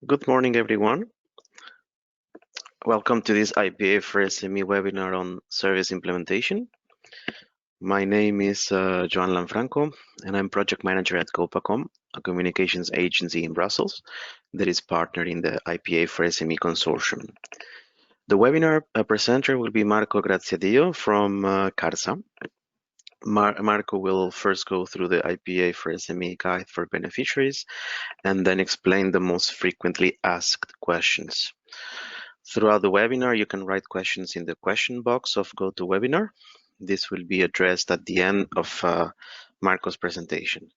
Good morning, everyone. Welcome to this IPA4SME webinar on service implementation. My name is Joan Lanfranco, and I'm project manager at Copacom, a communications agency in Brussels that is partnered in the IPA4SME consortium. The webinar presenter will be Marco Graziadio from CARSA. Marco will first go through the IPA4SME guide for beneficiaries and then explain the most frequently asked questions. Throughout the webinar, you can write questions in the question box of GoToWebinar. This will be addressed at the end of Marco's presentation.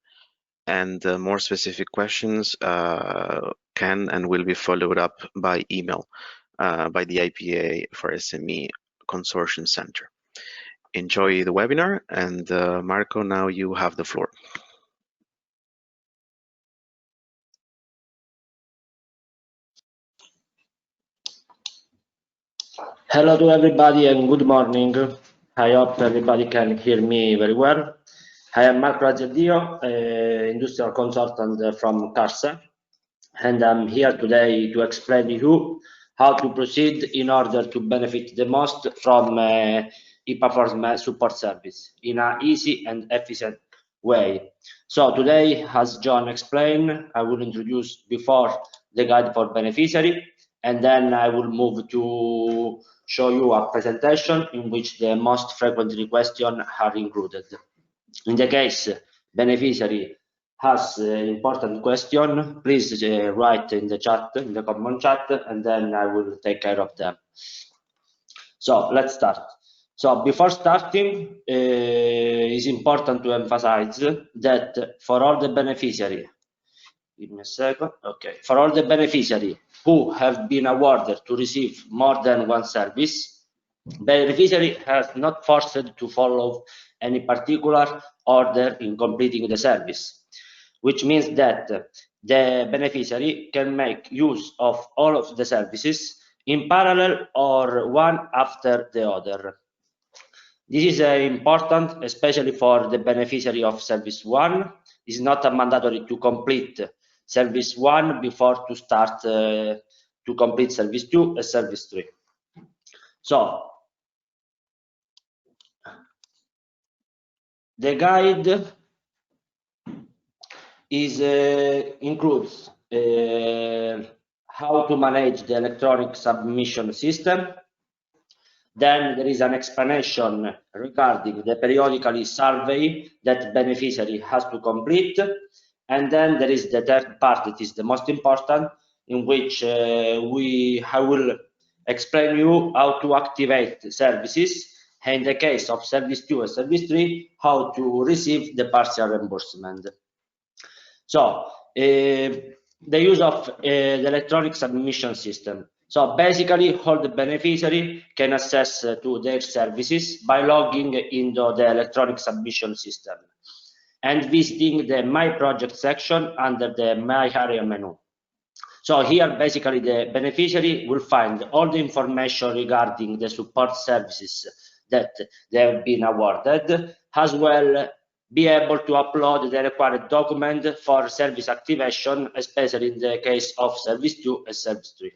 And more specific questions can and will be followed up by email by the IPA4SME Consortium Center. Enjoy the webinar, and Marco, now you have the floor. Hello to everybody and good morning. I hope everybody can hear me very well. I am Marco Graziadio, industrial consultant from CARSA, and I'm here today to explain to you how to proceed in order to benefit the most from IPA4SME support service in an easy and efficient way. So today, as John explained, I will introduce before the guide for beneficiary, and then I will move to show you a presentation in which the most frequently questions are included. In the case beneficiary has important question, please write in the chat, in the common chat, and then I will take care of them. So let's start. So before starting, it's important to emphasize that for all the beneficiary, give me a second. Okay, for all the beneficiary who have been awarded to receive more than one service, beneficiary has not forced to follow any particular order in completing the service, which means that the beneficiary can make use of all of the services in parallel or one after the other. This is important, especially for the beneficiary of service 1. It's not mandatory to complete service 1 before to start to complete service 2 and service 3. So the guide is includes how to manage the electronic submission system. Then there is an explanation regarding the periodically survey that beneficiary has to complete. And then there is the third part, it is the most important, in which I will explain you how to activate services, and in the case of service 2 and service 3, how to receive the partial reimbursement. So the use of the electronic submission system. So basically, all the beneficiary can access to their services by logging into the electronic submission system and visiting the My Project section under the My Area menu. So here, basically, the beneficiary will find all the information regarding the support services that they have been awarded, as well be able to upload the required document for service activation, especially in the case of service 2 and service 3.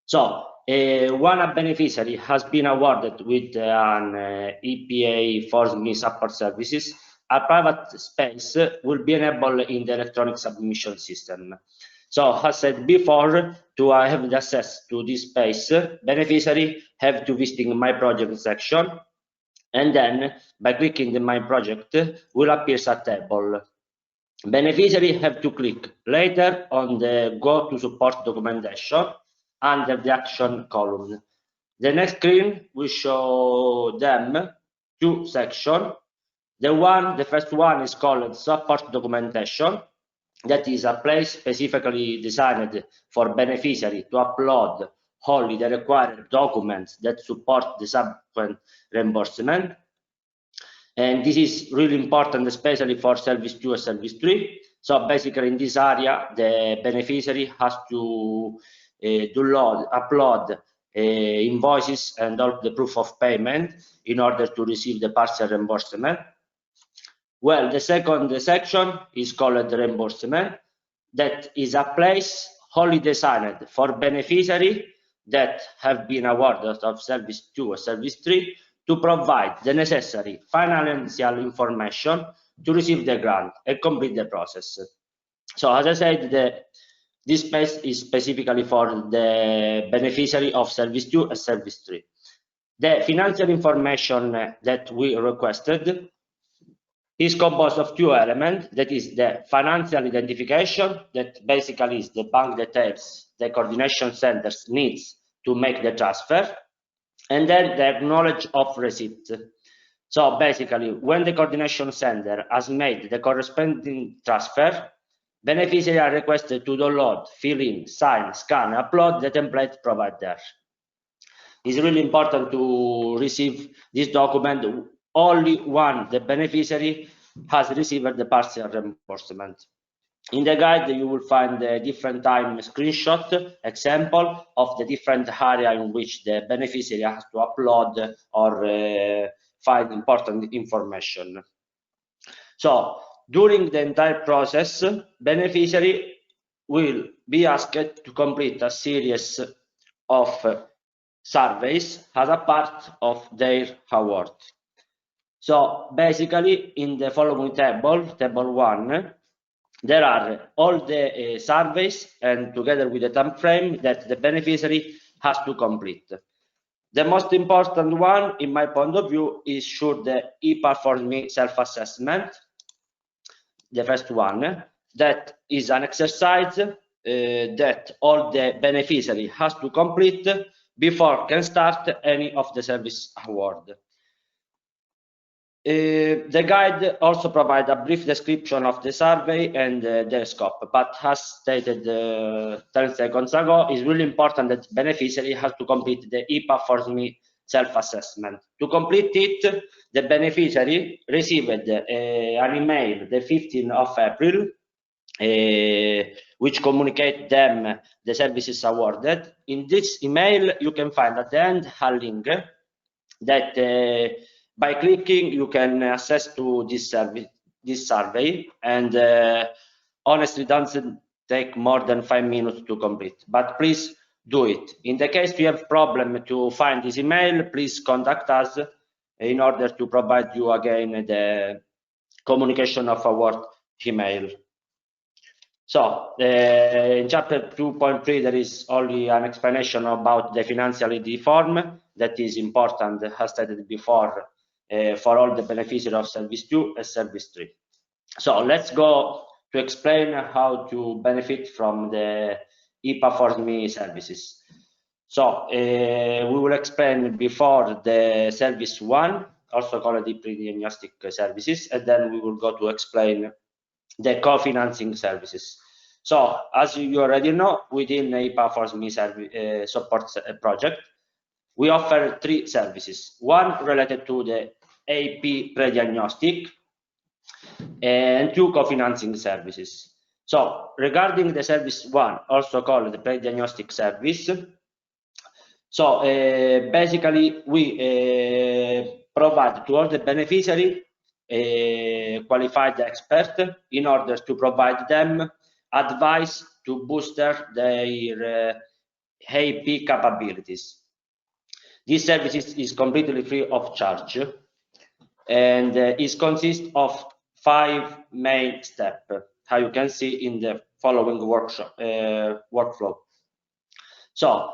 So one beneficiary has been awarded with an EPA4SME support services. A private space will be enabled in the electronic submission system. So as said before, to have the access to this space, beneficiary have to visit My Project section, and then by clicking the My Project will appear a table. Beneficiary have to click later on the Go to Support documentation under the action column. The next screen will show them two sections. The first one is called Support Documentation. That is a place specifically designed for beneficiary to upload only the required documents that support the subsequent reimbursement. And this is really important, especially for service 2 and service 3. So basically in this area, the beneficiary has to upload invoices and all the proof of payment in order to receive the partial reimbursement. Well, the second section is called reimbursement. That is a place only designed for beneficiaries that have been awarded of Service 2 or Service 3 to provide the necessary financial information to receive the grant and complete the process. So as I said, this space is specifically for the beneficiary of Service 2 and Service 3. The financial information that we requested is composed of two elements. That is the financial identification, that basically is the bank details the coordination centers needs to make the transfer, and then the knowledge of receipt. So basically, when the coordination center has made the corresponding transfer, beneficiaries are requested to download, fill in, sign, scan, upload the template provided there. It's really important to receive this document only when the beneficiary has received the partial reimbursement. In the guide, you will find a different time screenshot example of the different area in which the beneficiary has to upload or find important information. So during the entire process, beneficiary will be asked to complete a series of surveys as a part of their award. So basically, in the following table, table 1, there are all the surveys and together with the time frame that the beneficiary has to complete. The most important one, in my point of view, is sure the EPA4SME self-assessment, the first one, that is an exercise that all the beneficiary has to complete before can start any of the service award. The guide also provides a brief description of the survey and the scope, but as stated 10 seconds ago, it's really important that the beneficiary has to complete the EPA4SME self-assessment. To complete it, the beneficiary received an email the 15th of April, which communicate them the services awarded. In this email, you can find at the end a link that by clicking, you can access to this survey, and honestly, doesn't take more than 5 minutes to complete. But please do it. In the case you have problem to find this email, please contact us in order to provide you again the communication of award email. So in chapter 2.3, there is only an explanation about the financial ID form that is important, as stated before, for all the beneficiaries of Service 2 and Service 3. So let's go to explain how to benefit from the EPA4SME services. So we will explain before the Service 1, also called the pre-diagnostic services, and then we will go to explain the co-financing services. So as you already know, within the EPA4SME support project, we offer 3 services. One related to the AP pre-diagnostic and 2 co-financing services. So regarding the service 1, also called the pre-diagnostic service, so basically we provide to all the beneficiary qualified expert in order to provide them advice to boost their AP capabilities. This service is completely free of charge, and it consists of 5 main steps, how you can see in the following workflow. So,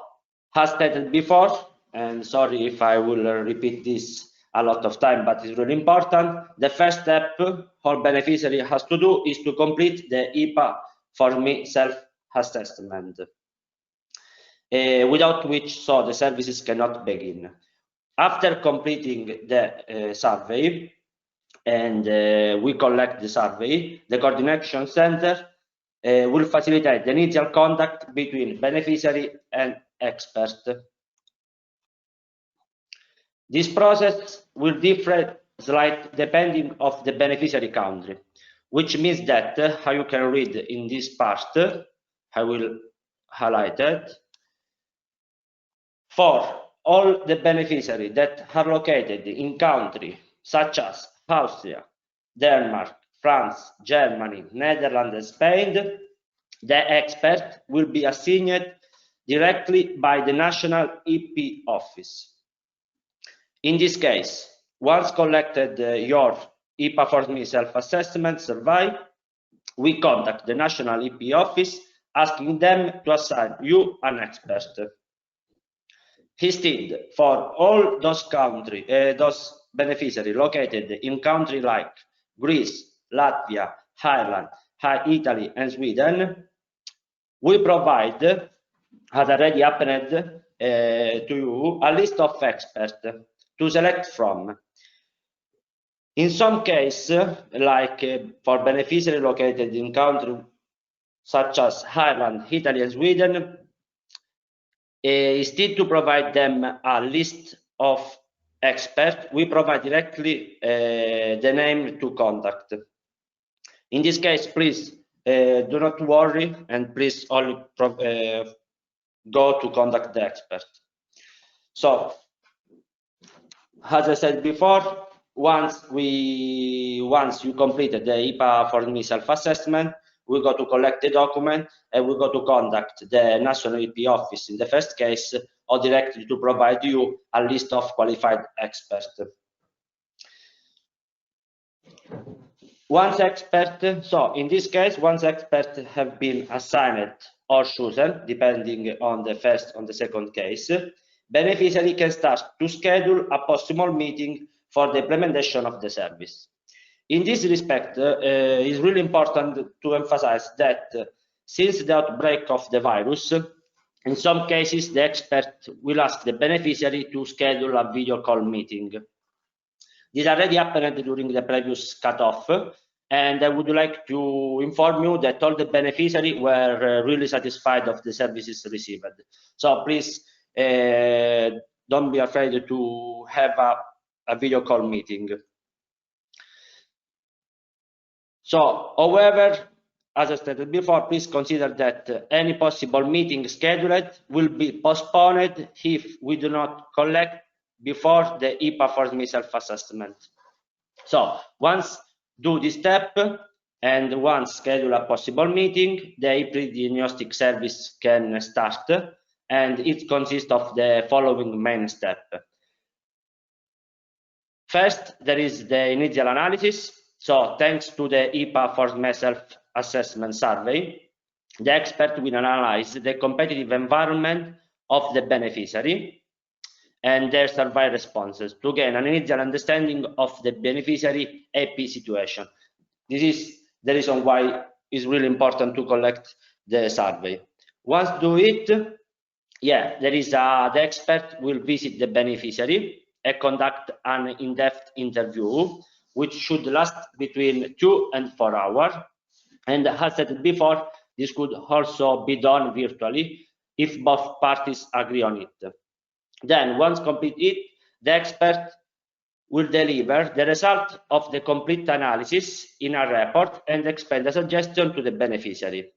as stated before, and sorry if I will repeat this a lot of time, but it's really important. The first step all beneficiary has to do is to complete the EPA4SME self-assessment, without which the services cannot begin. After completing the survey, and we collect the survey, the coordination center will facilitate the initial contact between beneficiary and expert. This process will differ slightly depending on the beneficiary country, which means that, how you can read in this part, I will highlight it. For all the beneficiaries that are located in countries such as Austria, Denmark, France, Germany, Netherlands, and Spain, The expert will be assigned directly by the national EP office. In this case, once collected your IPA4SME self-assessment survey, we contact the national EP office asking them to assign you an expert. Instead, for all those beneficiaries located in countries like Greece, Latvia, Ireland, Italy, and Sweden, we provide, as already happened to you, a list of experts to select from. In some cases, like for beneficiaries located in countries such as Ireland, Italy, and Sweden, instead to provide them a list of experts, we provide directly the name to contact. In this case, please do not worry and please only go to contact the expert. So, as I said before, once you completed the IPA4SME self-assessment, we go to collect the document and we go to contact the national EP office in the first case, or directly to provide you a list of qualified experts. So in this case, once experts have been assigned or chosen, depending on the first or the second case, beneficiary can start to schedule a possible meeting for the implementation of the service. In this respect, it's really important to emphasize that since the outbreak of the virus, in some cases, the expert will ask the beneficiary to schedule a video call meeting. This already happened during the previous cutoff, and I would like to inform you that all the beneficiaries were really satisfied of the services received. So please don't be afraid to have a video call meeting. So, however, as I stated before, please consider that any possible meeting scheduled will be postponed if we do not collect before the IPA4SME self-assessment. So, once do this step and once schedule a possible meeting, the pre-diagnostic service can start, and it consists of the following main step. First, there is the initial analysis. So thanks to the IPA4SME self-assessment survey, the expert will analyze the competitive environment of the beneficiary and their survey responses to gain an initial understanding of the beneficiary AP situation. This is the reason why it's really important to collect the survey. Once do it, the expert will visit the beneficiary and conduct an in-depth interview, which should last between 2 and 4 hours. And as said before, this could also be done virtually if both parties agree on it. Then, once completed, the expert will deliver the result of the complete analysis in a report and expand a suggestion to the beneficiary,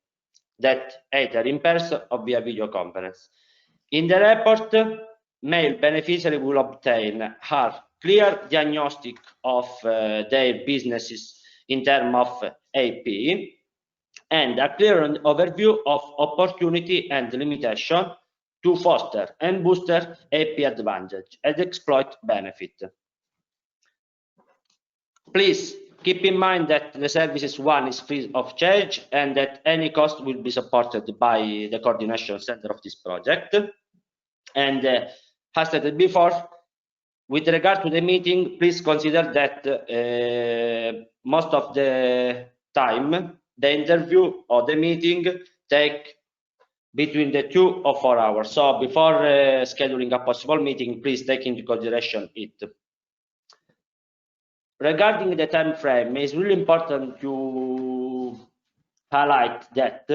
that either in person or via video conference. In the report, male beneficiary will obtain a clear diagnostic of their businesses in terms of AP and a clear overview of opportunity and limitation to foster and boost AP advantage and exploit benefit. Please keep in mind that the services one is free of charge and that any cost will be supported by the coordination center of this project. And as stated before, with regard to the meeting, please consider that most of the time, the interview or the meeting take between the 2 or 4 hours. So before scheduling a possible meeting, please take into consideration it. Regarding the time frame, it's really important to highlight that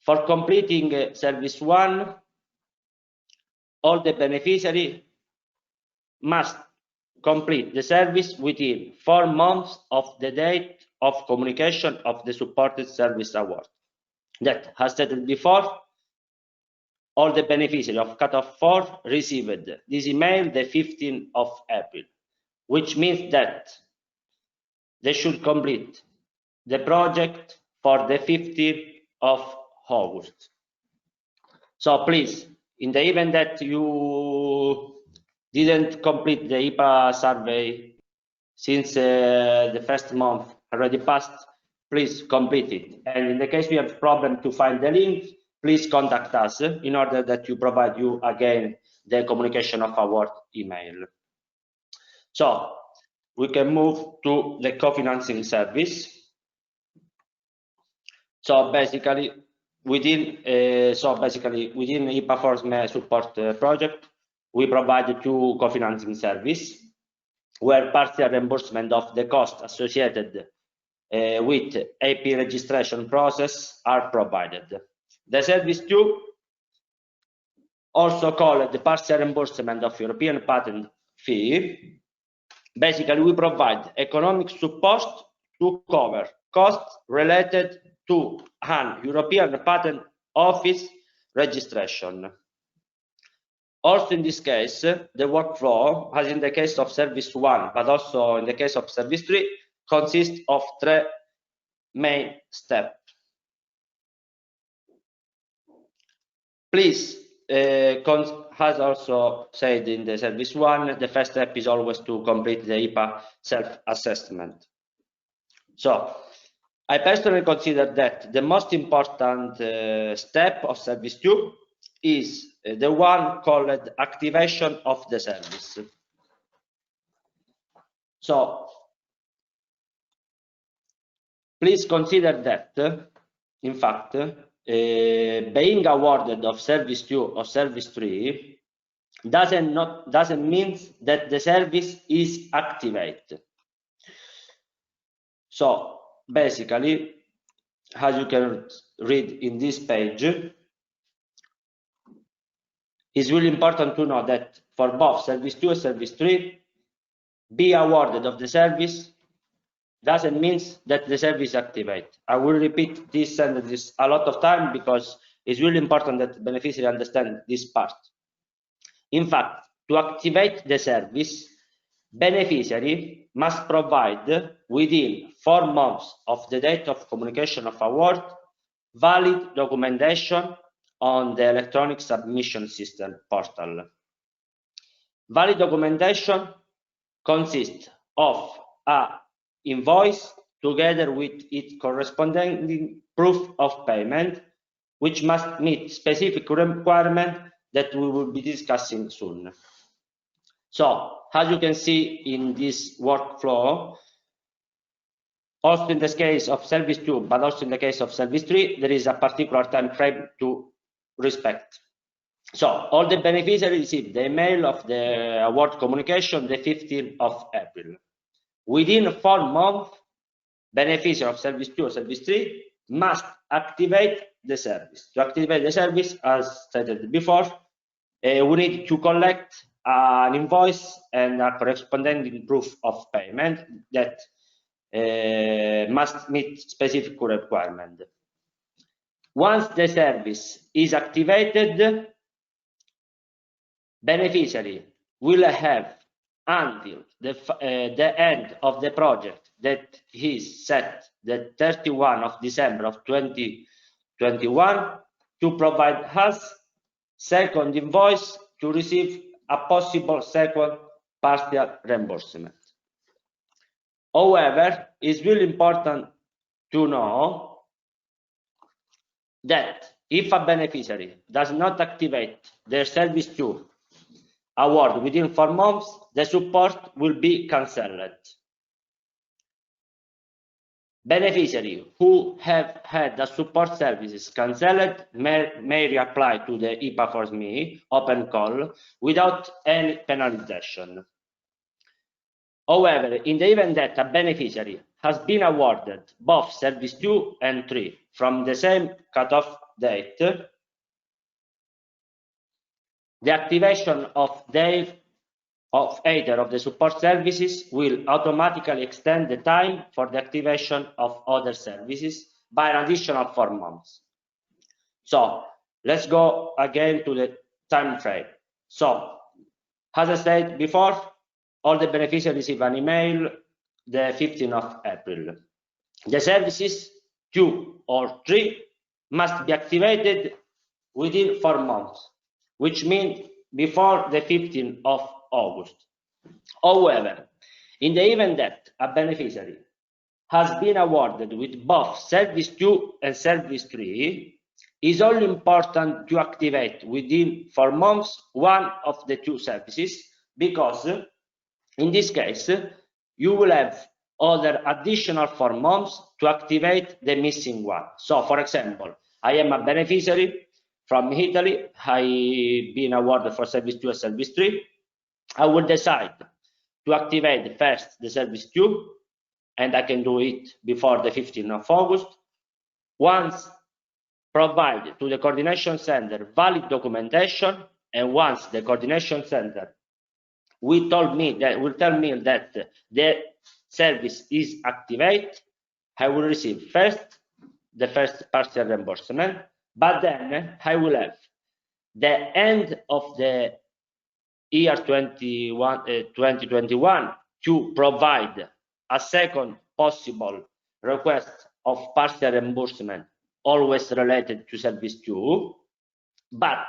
for completing service one, all the beneficiaries must complete the service within 4 months of the date of communication of the supported service award. That, as stated before, all the beneficiaries of cutoff 4 received this email the 15th of April, which means that they should complete the project for the 15th of August. So please, in the event that you didn't complete the IPA survey since the first month already passed, please complete it. And in the case we have problem to find the link, please contact us in order that you provide you again the communication of our email. So we can move to the co-financing service. So basically within IPA4SME support project, we provide two co-financing service where partial reimbursement of the cost associated with AP registration process are provided. The service 2, also called the partial reimbursement of European patent fee, basically we provide economic support to cover costs related to an European Patent Office registration. Also in this case, the workflow, as in the case of service 1, but also in the case of service 3, consists of 3 main steps. Please, as also said in the service 1, the first step is always to complete the IPA self-assessment. So, I personally consider that the most important step of service 2 is the one called activation of the service. So, please consider that, in fact, being awarded of service 2 or service 3 doesn't mean that the service is activated. So basically, as you can read in this page, it's really important to know that for both service 2 and service 3, be awarded of the service doesn't mean that the service activated. I will repeat this sentence a lot of time because it's really important that the beneficiary understand this part. In fact, to activate the service, beneficiary must provide within 4 months of the date of communication of award valid documentation on the electronic submission system portal. Valid documentation consists of a invoice together with its corresponding proof of payment, which must meet specific requirements that we will be discussing soon. So, as you can see in this workflow, also in the case of service 2, but also in the case of service 3, there is a particular time frame to respect. So, all the beneficiaries receive the email of the award communication the 15th of April. Within 4 months, beneficiary of service 2 or service 3 must activate the service. To activate the service, as stated before, we need to collect an invoice and a corresponding proof of payment that must meet specific requirement. Once the service is activated, beneficiary will have until the end of the project that is set the 31 of December of 2021 to provide us second invoice to receive a possible second partial reimbursement. However, it's really important to know that if a beneficiary does not activate their service 2 award within 4 months, the support will be cancelled. Beneficiaries who have had the support services cancelled may reapply to the IPA4SME open call without any penalization. However, in the event that a beneficiary has been awarded both service 2 and 3 from the same cutoff date, the activation of either of the support services will automatically extend the time for the activation of other services by an additional 4 months. So let's go again to the time frame. So as I said before, all the beneficiaries receive an email the 15th of April. The services 2, or 3 must be activated within 4 months, which means before the 15th of August. However, in the event that a beneficiary has been awarded with both Service 2 and Service 3, it is only important to activate within 4 months one of the two services, because in this case, you will have other additional 4 months to activate the missing one. So, for example, I am a beneficiary from Italy. I've been awarded for Service 2 and Service 3. I will decide to activate first the Service 2, and I can do it before the 15th of August. Once provide to the coordination center valid documentation, and once the coordination center will tell me that the service is activated, I will receive the first partial reimbursement, but then I will have the end of the year 2021 to provide a second possible request of partial reimbursement, always related to Service 2, but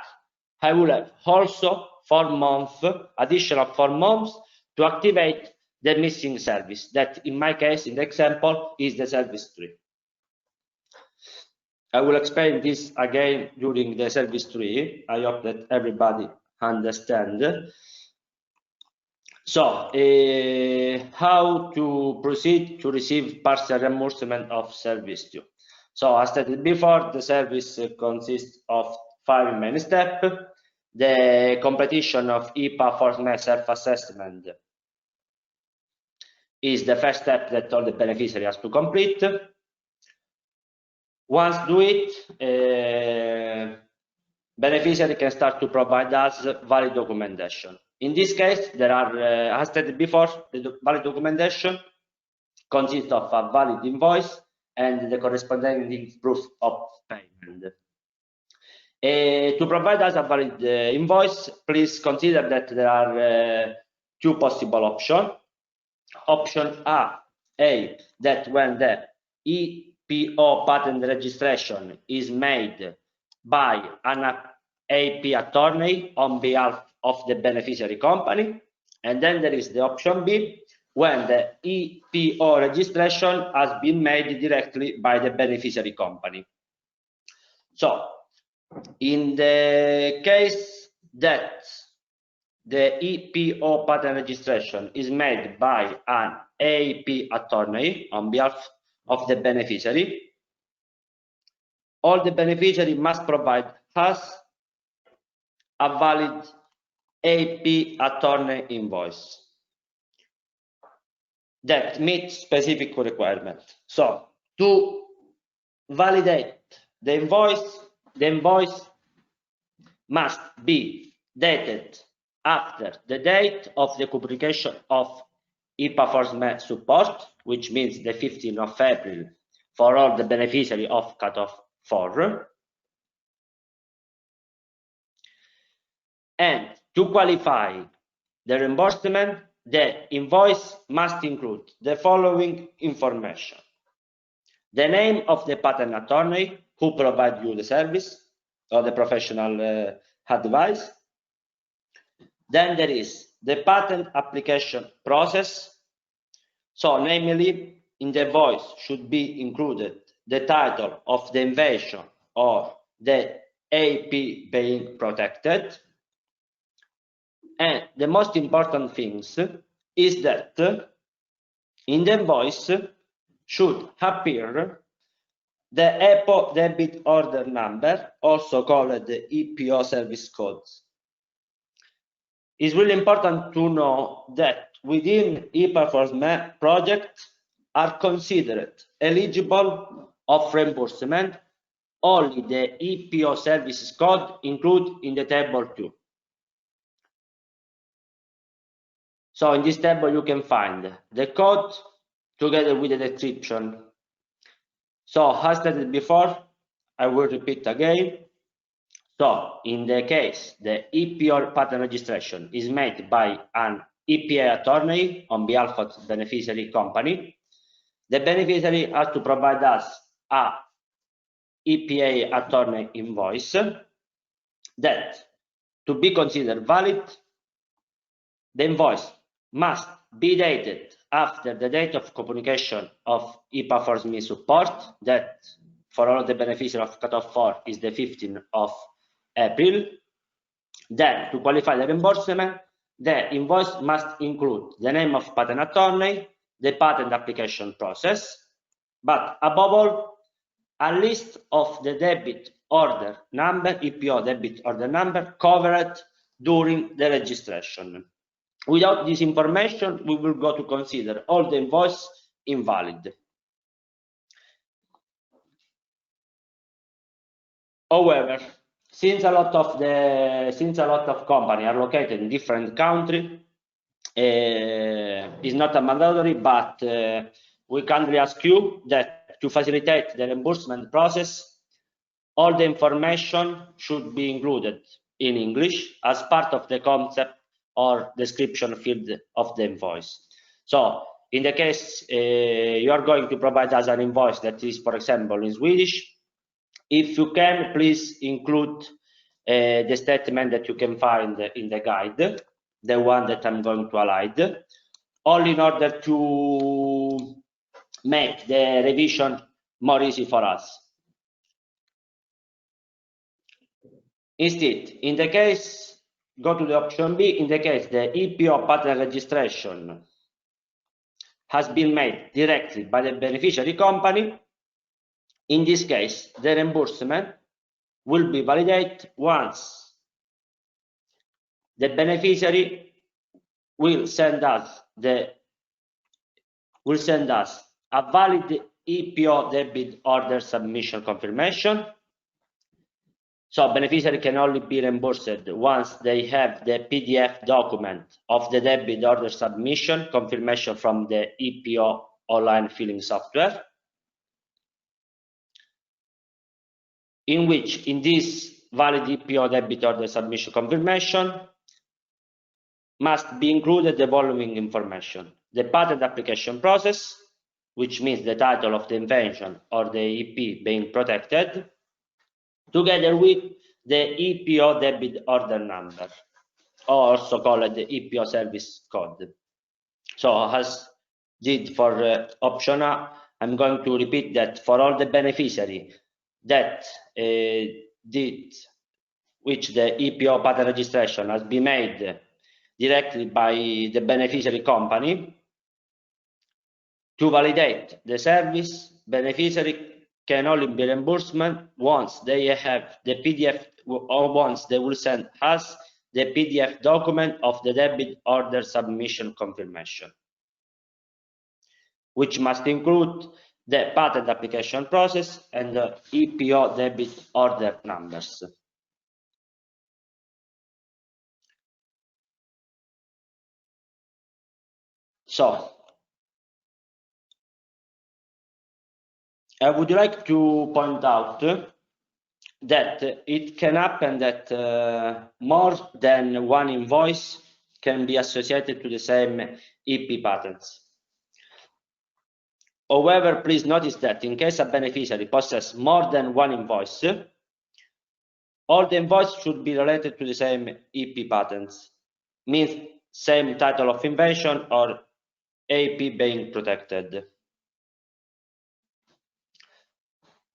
I will have also 4 months, additional 4 months to activate the missing service, that in my case, in the example, is the Service 3. I will explain this again during the Service 3. I hope that everybody understands. So, how to proceed to receive partial reimbursement of Service 2? So, as stated before, the service consists of 5 main steps. The completion of IPA4SME self-assessment is the first step that all the beneficiary has to complete. Once do it, beneficiary can start to provide us valid documentation. In this case, there are, as stated before, the valid documentation consists of a valid invoice and the corresponding proof of payment. To provide us a valid invoice, please consider that there are 2 possible options. Option A, that when the EPO patent registration is made by an IP attorney on behalf of the beneficiary company, and then there is the option B, when the EPO registration has been made directly by the beneficiary company. So, in the case that the EPO patent registration is made by an IP attorney on behalf of the beneficiary, all the beneficiary must provide us a valid IP attorney invoice that meets specific requirements. So, to validate the invoice must be dated after the date of the publication of IPA4SME support, which means the 15th of April for all the beneficiary of cutoff 4. And to qualify the reimbursement, the invoice must include the following information: the name of the patent attorney who provides you the service or the professional advice. Then there is the patent application process. So, namely, in the invoice should be included the title of the invention or the IP being protected. And the most important thing is that in the invoice should appear the EPO debit order number, also called the EPO service codes. It's really important to know that within IPA4SME projects are considered eligible of reimbursement only the EPO services code included in the table 2. So in this table you can find the code together with the description. So as stated before, I will repeat again. So in the case the EPO patent registration is made by an EPA attorney on behalf of the beneficiary company, the beneficiary has to provide us a EPA attorney invoice that, to be considered valid, the invoice must be dated after the date of communication of IPA4SME support, that for all the beneficiaries of cutoff 4 is the 15th of April. Then, to qualify the reimbursement, the invoice must include the name of patent attorney, the patent application process, but above all, a list of the debit order number, EPO debit order number, covered during the registration. Without this information, we will go to consider all the invoice invalid. However, since a lot of companies are located in different countries, it's not a mandatory, but we kindly ask you that to facilitate the reimbursement process, all the information should be included in English as part of the concept or description field of the invoice. So, in the case you are going to provide us an invoice that is, for example, in Swedish, if you can, please include the statement that you can find in the guide, the one that I'm going to highlight, all in order to make the revision more easy for us. Instead, in the case, go to the option B, in the case the EPO patent registration has been made directly by the beneficiary company, in this case, the reimbursement will be validated once the beneficiary will send us a valid EPO debit order submission confirmation. So beneficiary can only be reimbursed once they have the PDF document of the debit order submission confirmation from the EPO online filing software, in which in this valid EPO debit order submission confirmation must be included the following information: the patent application process, which means the title of the invention or the IP being protected, together with the EPO debit order number, also called the EPO service code. So as did for option A, I'm going to repeat that for all the beneficiary that which the EPO patent registration has been made directly by the beneficiary company, to validate the service, beneficiary can only be reimbursement once they have the PDF or once they will send us the PDF document of the debit order submission confirmation, which must include the patent application process and the EPO debit order numbers. So, I would like to point out that it can happen that more than one invoice can be associated to the same EP patents. However, please notice that in case a beneficiary possesses more than one invoice, all the invoices should be related to the same EP patents, means same title of invention or AP being protected.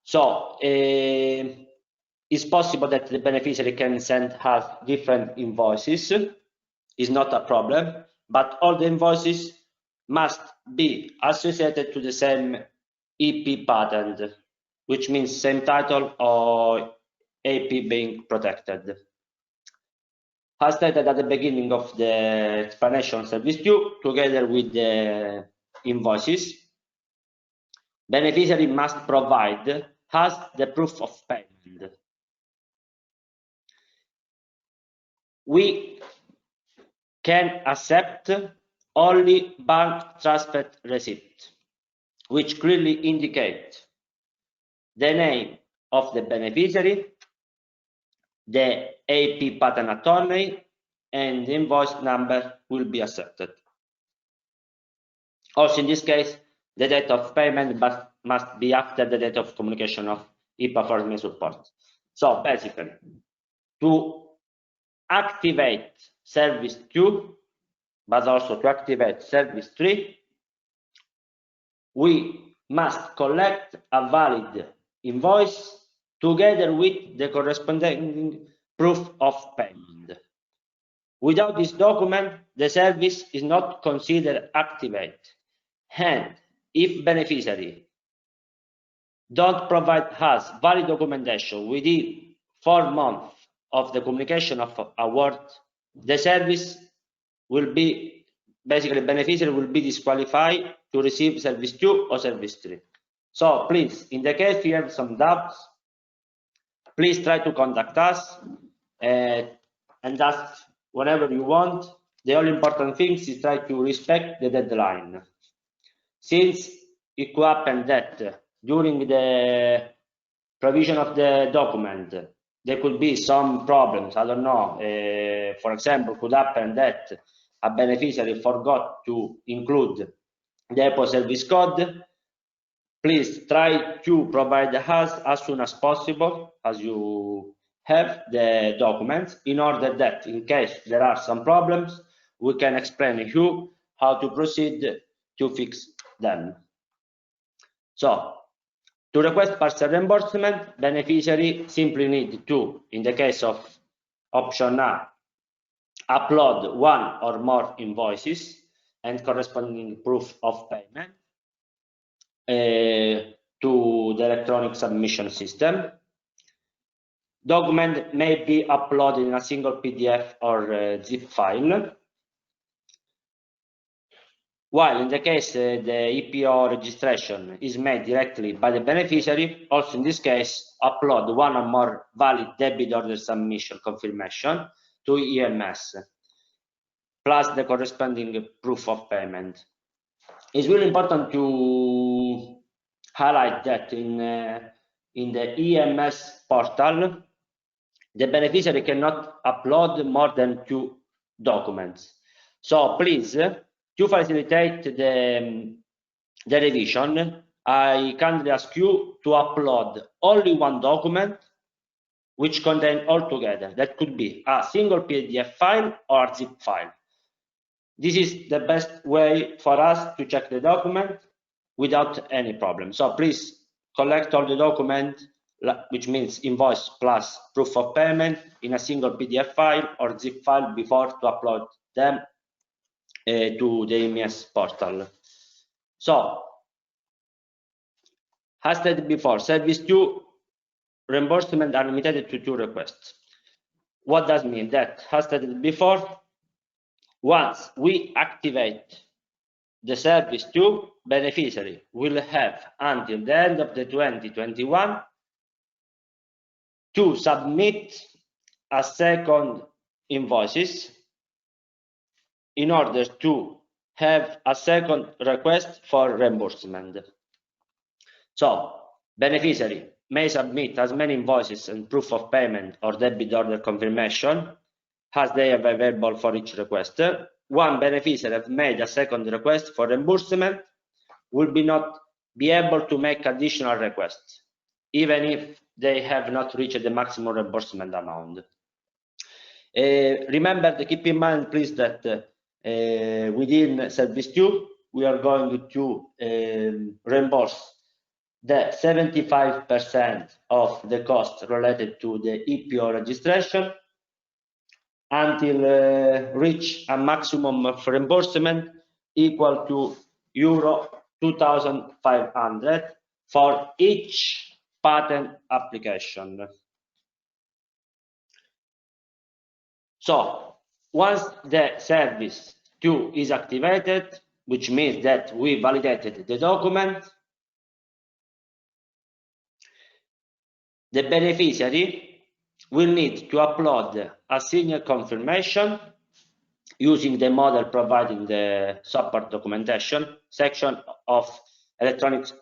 So it's possible that the beneficiary can send us different invoices. It's not a problem, but all the invoices must be associated to the same EP patent, which means same title or AP being protected. As stated at the beginning of the explanation service due, together with the invoices, beneficiary must provide us the proof of payment. We can accept only bank transfer receipt, which clearly indicate the name of the beneficiary, the AP patent attorney, and the invoice number will be accepted. Also, in this case, the date of payment must be after the date of communication of IPA4SME support. So basically, to activate service 2, but also to activate service 3, we must collect a valid invoice together with the corresponding proof of payment. Without this document, the service is not considered activated. And if beneficiary don't provide us valid documentation within 4 months of the communication of award, the service will be, basically beneficiary will be disqualified to receive service 2 or service 3. So please, in the case you have some doubts, please try to contact us and ask whenever you want. The only important thing is try to respect the deadline. Since it could happen that during the provision of the document, there could be some problems, I don't know, for example, could happen that a beneficiary forgot to include the EPO service code. Please try to provide us as soon as possible as you have the documents, in order that in case there are some problems, we can explain to you how to proceed to fix them. So, to request parcel reimbursement, beneficiary simply need to, in the case of option A, upload 1 or more invoices and corresponding proof of payment to the electronic submission system. Document may be uploaded in a single PDF or zip file. While in the case the EPO registration is made directly by the beneficiary, also in this case, upload 1 or more valid debit order submission confirmation to EMS, plus the corresponding proof of payment. It's really important to highlight that in the EMS portal, the beneficiary cannot upload more than 2 documents. So please, to facilitate the revision, I kindly ask you to upload only 1 document which contain all together. That could be a single PDF file or a zip file. This is the best way for us to check the document without any problem. So please collect all the document, which means invoice plus proof of payment, in a single PDF file or zip file before to upload them to the EMS portal. So, as stated before, service 2 reimbursement are limited to 2 requests. What does mean that? As stated before, once we activate the service 2, beneficiary will have until the end of the 2021 to submit a second invoices in order to have a second request for reimbursement. So, beneficiary may submit as many invoices and proof of payment or debit order confirmation as they have available for each request. One beneficiary have made a second request for reimbursement will not be able to make additional requests, even if they have not reached the maximum reimbursement amount. Remember to keep in mind, please, that within service 2, we are going to reimburse the 75% of the cost related to the EPO registration until reach a maximum of reimbursement equal to euro 2,500 for each patent application. So once the service 2 is activated, which means that we validated the document, the beneficiary will need to upload a signature confirmation using the model provided in the support documentation section of electronics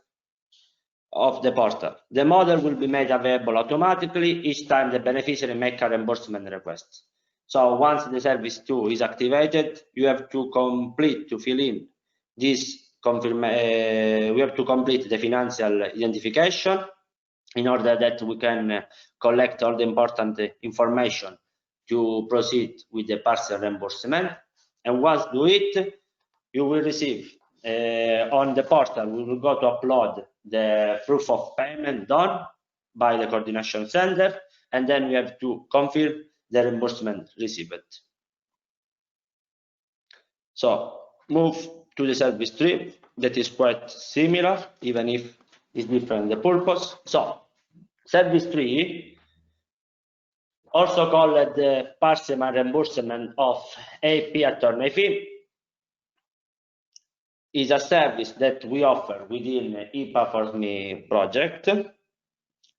of the portal. The model will be made available automatically each time the beneficiary makes a reimbursement request. So once the service 2 is activated, you have to fill in this we have to complete the financial identification in order that we can collect all the important information to proceed with the parcel reimbursement. And once do it, you will receive on the portal, we will go to upload the proof of payment done by the coordination center, and then we have to confirm the reimbursement received. So move to the service tree, that is quite similar, even if it's different the purpose. So service tree, also called the parcel reimbursement of IP attorney fee, is a service that we offer within IPA4SME project,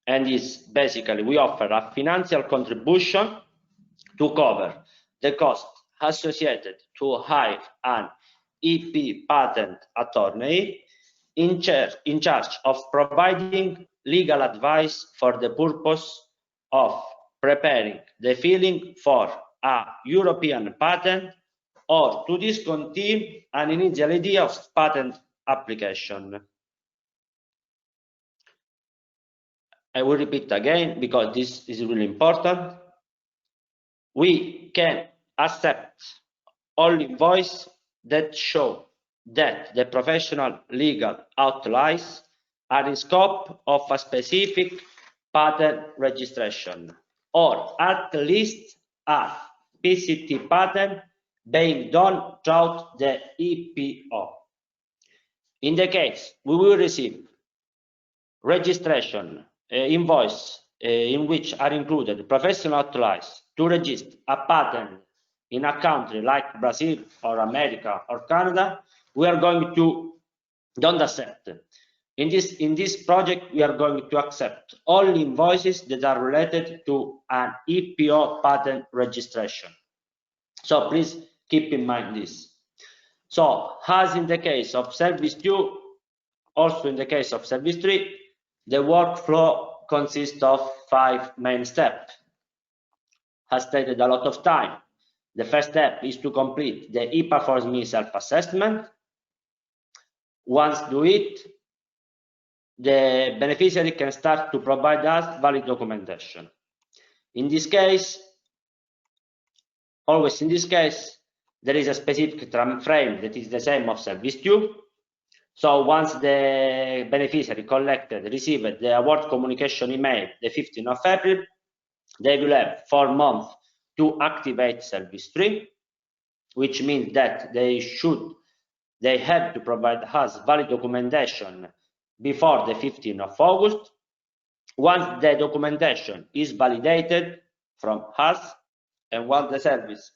and is basically we offer a financial contribution to cover the cost associated to hire an EP patent attorney in charge of providing legal advice for the purpose of preparing the filing for a European patent or to discontinue an initial idea of patent application. I will repeat again because this is really important. We can accept all invoices that show that the professional legal outlines are in scope of a specific patent registration, or at least a PCT patent being done throughout the EPO. In the case we will receive registration invoice in which are included professional outlines to register a patent in a country like Brazil or America or Canada, we are going to don't accept. In this project, we are going to accept all invoices that are related to an EPO patent registration. So please keep in mind this. So as in the case of service 2, also in the case of service 3, the workflow consists of 5 main steps. Has stated a lot of time. The first step is to complete the IPA4SME self-assessment. Once do it, the beneficiary can start to provide us valid documentation. In this case, always in this case, there is a specific time frame that is the same of service 2. So once the beneficiary received the award communication email the 15th of April, they will have 4 months to activate service 3, which means that they have to provide us valid documentation before the 15th of August. Once the documentation is validated from us, and once the service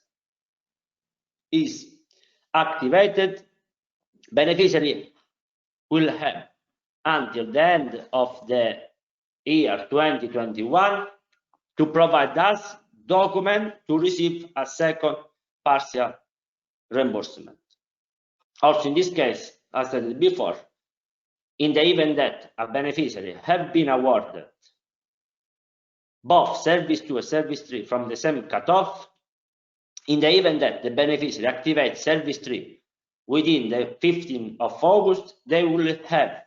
is activated, beneficiary will have until the end of the year 2021 to provide us document to receive a second partial reimbursement. Also in this case, as I said before, in the event that a beneficiary have been awarded both service 2 and service 3 from the same cutoff, in the event that the beneficiary activates service 3 within the 15th of August, they will have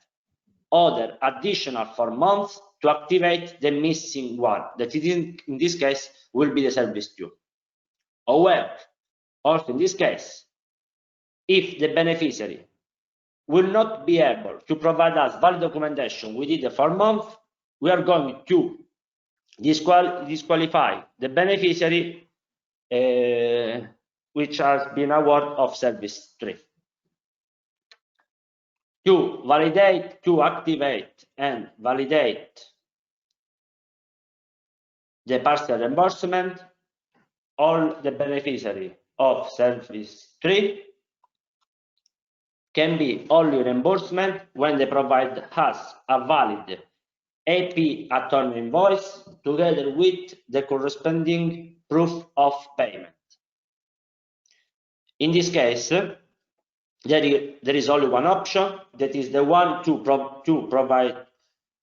other additional 4 months to activate the missing one, that in this case will be the service 2. However, also in this case, if the beneficiary will not be able to provide us valid documentation within the 4 months, we are going to disqualify the beneficiary which has been awarded of service 3. To validate, to activate and validate the partial reimbursement, all the beneficiary of service 3 can be only reimbursement when they provide us a valid AP attorney invoice together with the corresponding proof of payment. In this case, there is only one option, that is the one to provide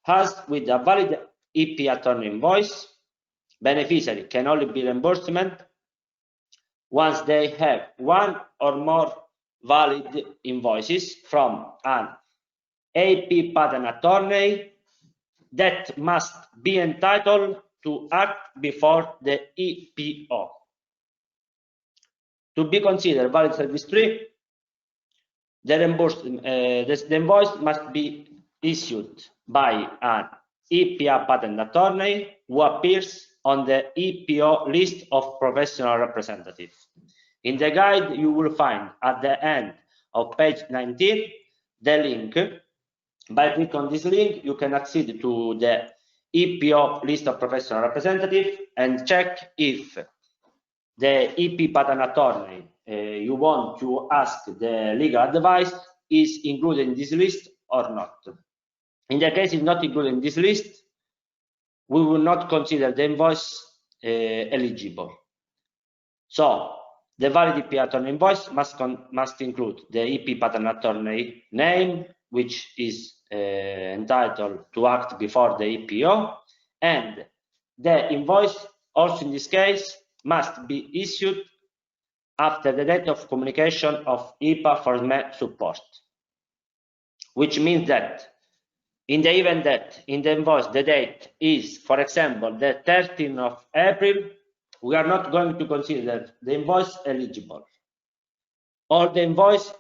us with a valid EP attorney invoice. Beneficiary can only be reimbursement once they have one or more valid invoices from an IP patent attorney that must be entitled to act before the EPO. To be considered valid service 3, the invoice must be issued by an IPA patent attorney who appears on the EPO list of professional representatives. In the guide, you will find at the end of page 19 the link. By clicking on this link, you can accede to the EPO list of professional representatives and check if the EP patent attorney you want to ask the legal advice is included in this list or not. In the case it's not included in this list, we will not consider the invoice eligible. So the valid EP attorney invoice must include the EP patent attorney name, which is entitled to act before the EPO, and the invoice also in this case must be issued after the date of communication of IPA4SME support, which means that in the event that in the invoice the date is, for example, the 13th of April, we are not going to consider the invoice eligible. Or the invoice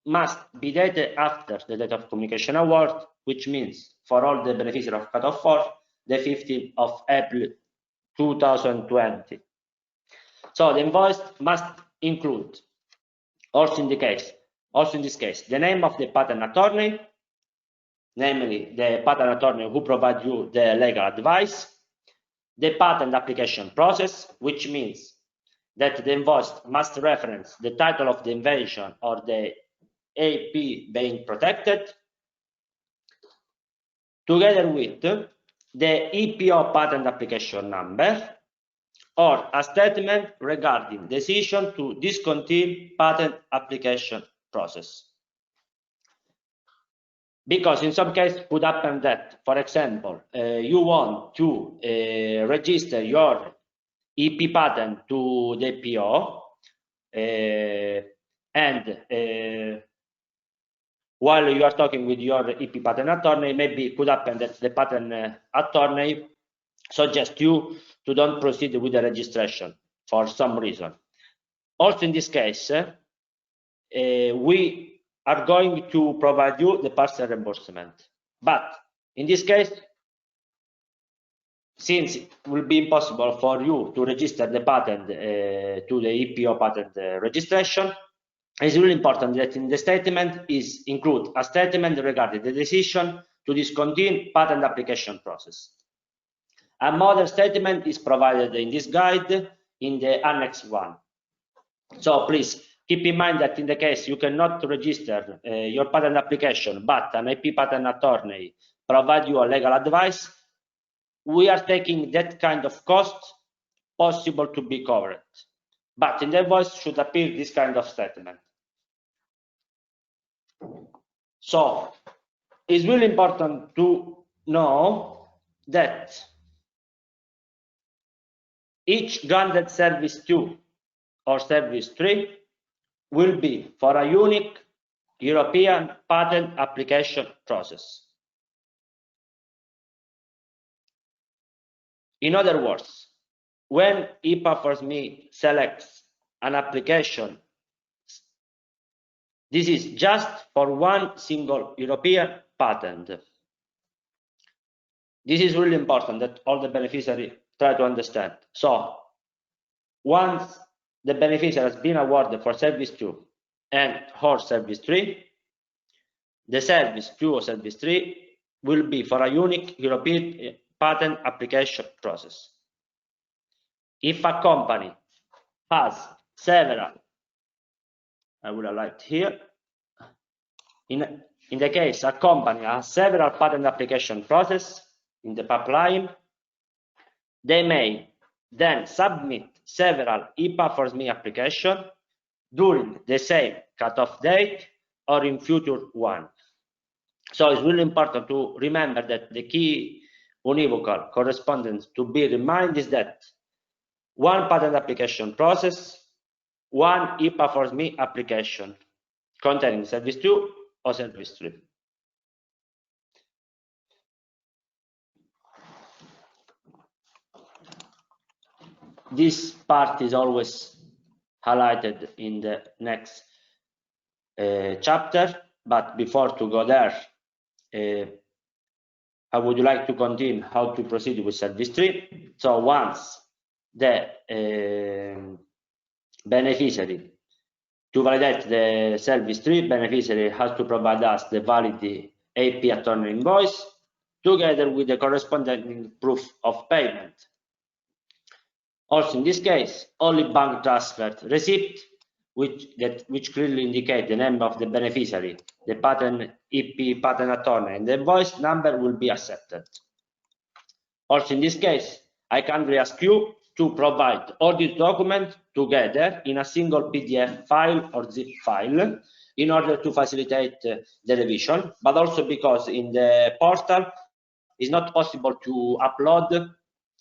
must be dated after the date of communication award, which means for all the beneficiaries of cutoff 4, the 15th of April 2020. So the invoice must include, also in this case, the name of the patent attorney, namely the patent attorney who provides you the legal advice, the patent application process, which means that the invoice must reference the title of the invention or the IP being protected, together with the EPO patent application number, or a statement regarding decision to discontinue patent application process. Because in some cases it could happen that, for example, you want to register your EP patent to the EPO, and while you are talking with your EP patent attorney, maybe it could happen that the patent attorney suggests you to don't proceed with the registration for some reason. Also in this case, we are going to provide you the partial reimbursement. But in this case, since it will be impossible for you to register the patent to the EPO patent registration, it's really important that in the statement is include a statement regarding the decision to discontinue patent application process. A model statement is provided in this guide in the Annex 1. So please keep in mind that in the case you cannot register your patent application, but an IP patent attorney provide you a legal advice, we are taking that kind of cost possible to be covered. But in the invoice should appear this kind of statement. So it's really important to know that each granted service 2 or service 3 will be for a unique European patent application process. In other words, when IPA4SME selects an application, this is just for one single European patent. This is really important that all the beneficiaries try to understand. So once the beneficiary has been awarded for service 2 and or service 3, the service 2 or service 3 will be for a unique European patent application process. If a company has several, I will highlight here, in the case a company has several patent application processes in the pipeline, they may then submit several IPA4SME applications during the same cutoff date or in future one. So it's really important to remember that the key unequivocal correspondence to be reminded is that one patent application process, one IPA4SME application. containing service 2 or service 3. This part is always highlighted in the next chapter, but before to go there, I would like to continue how to proceed with service 3. So once the beneficiary, to validate the service 3, beneficiary has to provide us the valid AP attorney invoice together with the corresponding proof of payment. Also in this case, only bank transfer receipt, which clearly indicate the name of the beneficiary, the patent EP patent attorney, and the invoice number will be accepted. Also in this case, I kindly ask you to provide all these documents together in a single PDF file or zip file in order to facilitate the revision, but also because in the portal it's not possible to upload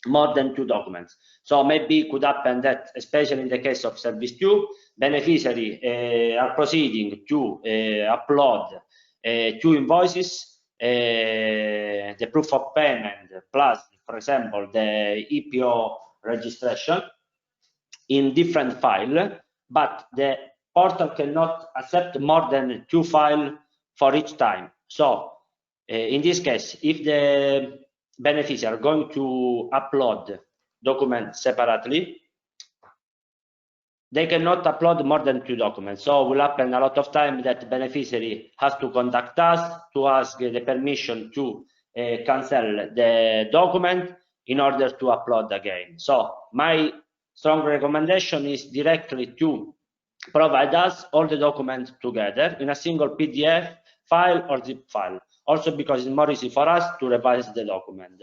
more than 2 documents. So maybe it could happen that, especially in the case of service 2, beneficiary are proceeding to upload 2 invoices, the proof of payment plus, for example, the EPO registration in different file, but the portal cannot accept more than 2 files for each time. So in this case, if the beneficiary are going to upload documents separately, they cannot upload more than 2 documents. So it will happen a lot of time that the beneficiary has to contact us to ask the permission to cancel the document in order to upload again. So my strong recommendation is directly to provide us all the documents together in a single PDF file or zip file. Also because it's more easy for us to revise the document.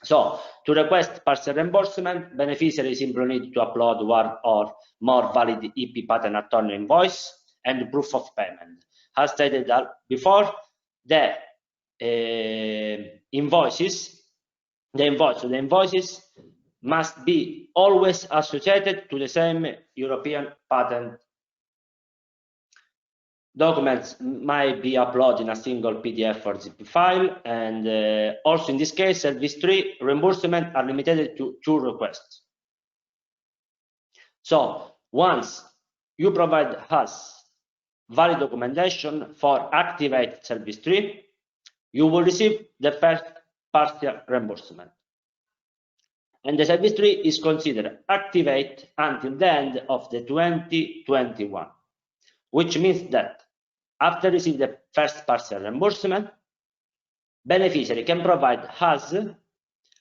So to request parcel reimbursement, beneficiary simply need to upload 1 or more valid EP patent attorney invoice and proof of payment. As stated before, the invoices must be always associated to the same European patent. Documents might be uploaded in a single PDF or zip file, and also in this case, service 3 reimbursement are limited to 2 requests. So once you provide us valid documentation for activate service 3, you will receive the first partial reimbursement. And the service 3 is considered activate until the end of the 2021, which means that after receiving the first partial reimbursement, beneficiary can provide us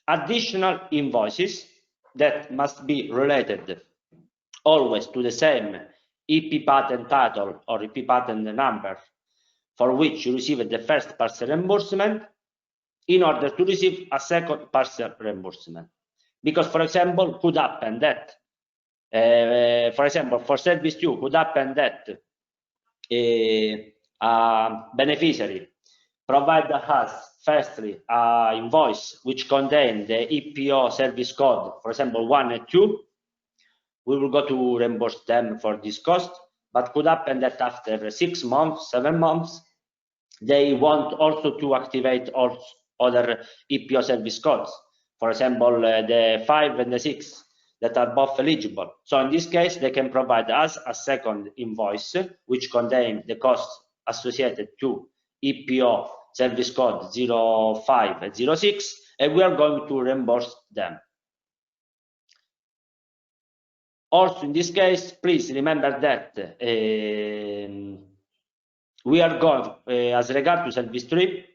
additional invoices that must be related always to the same EP patent title or EP patent number for which you received the first partial reimbursement in order to receive a second partial reimbursement. Because, for example, could happen that, for example, for service 2, could happen that beneficiary provide us firstly an invoice which contains the EPO service code, for example 1 and 2. We will go to reimburse them for this cost, but could happen that after 6 months, 7 months, they want also to activate all other EPO service codes, for example the 5 and the 6 that are both eligible. So in this case, they can provide us a second invoice which contains the costs associated to EPO service code 05 and 06, and we are going to reimburse them. Also in this case, please remember that we are going, as regard to service 3,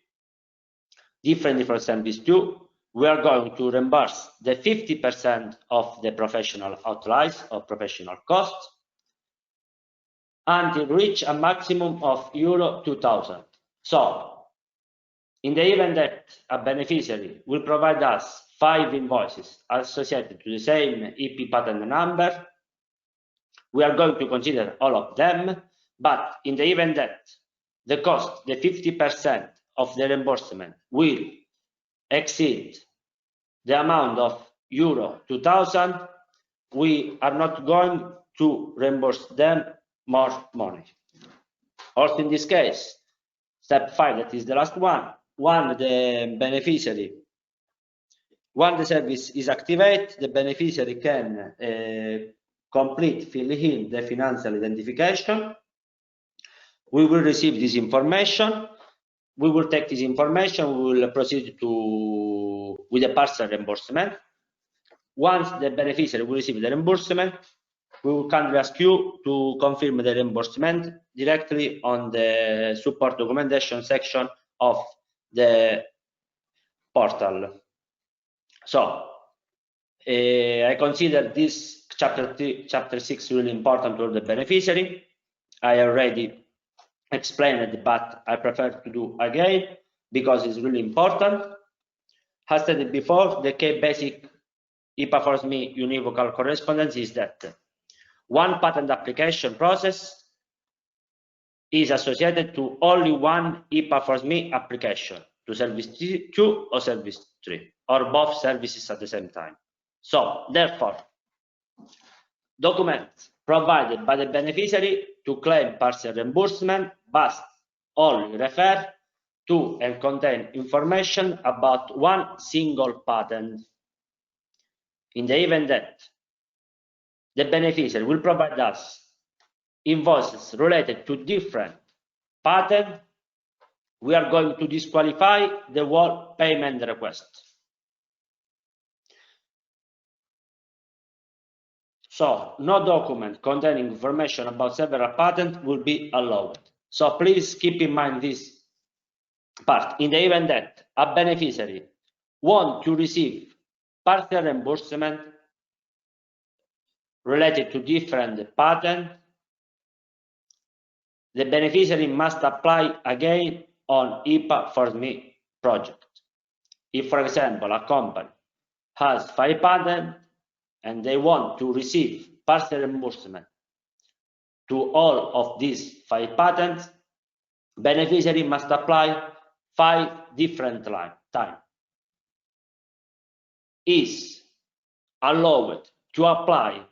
differently from service 2, we are going to reimburse the 50% of the professional outlays or professional costs until reach a maximum of €2,000. So, in the event that a beneficiary will provide us 5 invoices associated to the same EP patent number, we are going to consider all of them, but in the event that the cost, the 50% of the reimbursement will exceed the amount of €2,000, we are not going to reimburse them more money. Also in this case, step 5, that is the last one, when the service is activated, the beneficiary can fill in the financial identification. We will receive this information. We will take this information. We will proceed with the parcel reimbursement. Once the beneficiary will receive the reimbursement, we will kindly ask you to confirm the reimbursement directly on the support documentation section of the portal. So I consider this chapter 6 really important for the beneficiary. I already explained it, but I prefer to do again because it's really important. As stated before, the key basic IPA4SME univocal correspondence is that one patent application process is associated to only one IPA4SME application, to service 2 or service 3, or both services at the same time. So, therefore, documents provided by the beneficiary to claim parcel reimbursement must only refer to and contain information about one single patent. In the event that the beneficiary will provide us invoices related to different patents, we are going to disqualify the whole payment request. So, no document containing information about several patents will be allowed. So, please keep in mind this part. In the event that a beneficiary wants to receive parcel reimbursement related to different patents, the beneficiary must apply again on IPA4SME project. If, for example, a company has 5 patents and they want to receive parcel reimbursement to all of these 5 patents, beneficiary must apply 5 different times. Is allowed to apply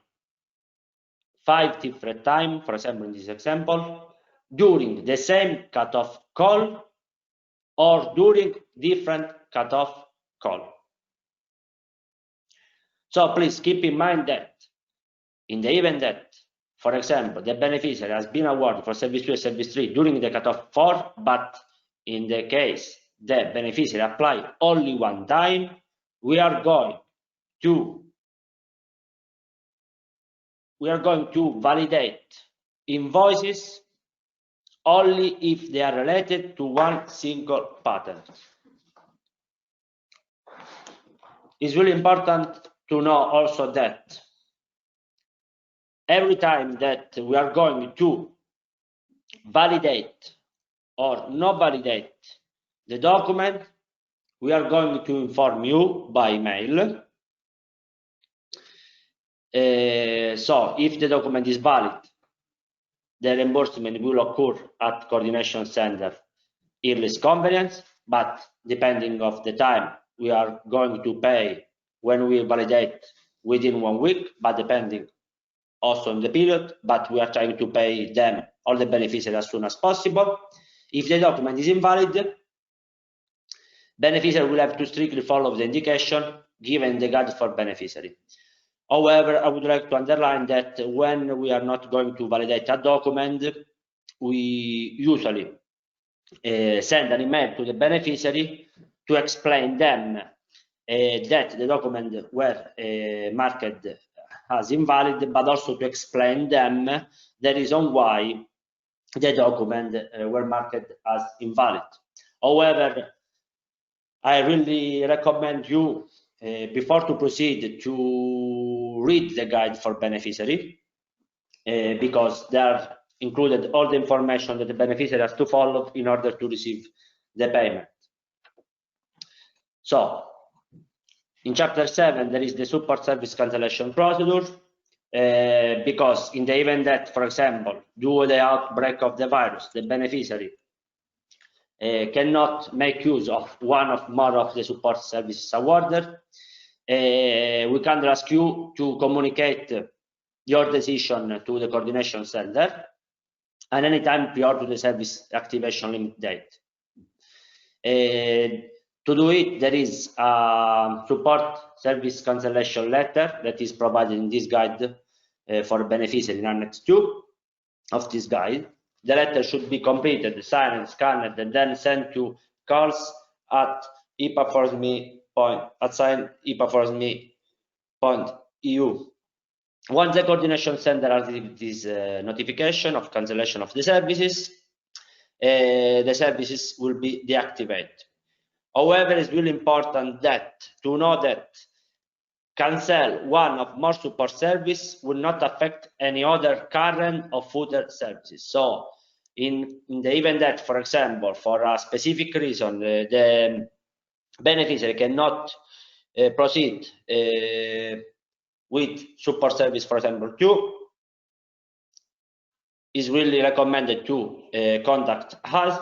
5 different times, for example, in this example, during the same cutoff call or during different cutoff call. So please keep in mind that in the event that, for example, the beneficiary has been awarded for service 2 and service 3 during the cutoff 4, but in the case the beneficiary applied only one time, we are going to validate invoices only if they are related to one single patent. It's really important to know also that every time that we are going to validate or not validate the document, we are going to inform you by mail. So if the document is valid, the reimbursement will occur at coordination center earliest convenience, but depending of the time, we are going to pay when we validate within 1 week, but depending also on the period, but we are trying to pay them, all the beneficiaries, as soon as possible. If the document is invalid, beneficiary will have to strictly follow the indication given the guide for beneficiary. However, I would like to underline that when we are not going to validate a document, we usually send an email to the beneficiary to explain them that the document were marked as invalid, but also to explain them the reason why the document were marked as invalid. However, I really recommend you, before to proceed, to read the guide for beneficiary, because there included all the information that the beneficiary has to follow in order to receive the payment. So, in chapter 7, there is the support service cancellation procedure, because in the event that, for example, due to the outbreak of the virus, the beneficiary cannot make use of one or more of the support services awarded, we can ask you to communicate your decision to the coordination center, and anytime prior to the service activation limit date. To do it, there is a support service cancellation letter that is provided in this guide for beneficiary in Annex 2 of this guide. The letter should be completed, signed, scanned, and then sent to calls at IPA4SME.eu. Once the coordination center has this notification of cancellation of the services will be deactivated. However, it's really important to know that cancel one of more support service will not affect any other current or future services. So in the event that, for example, for a specific reason, the beneficiary cannot proceed with support service, for example, 2, is really recommended to contact us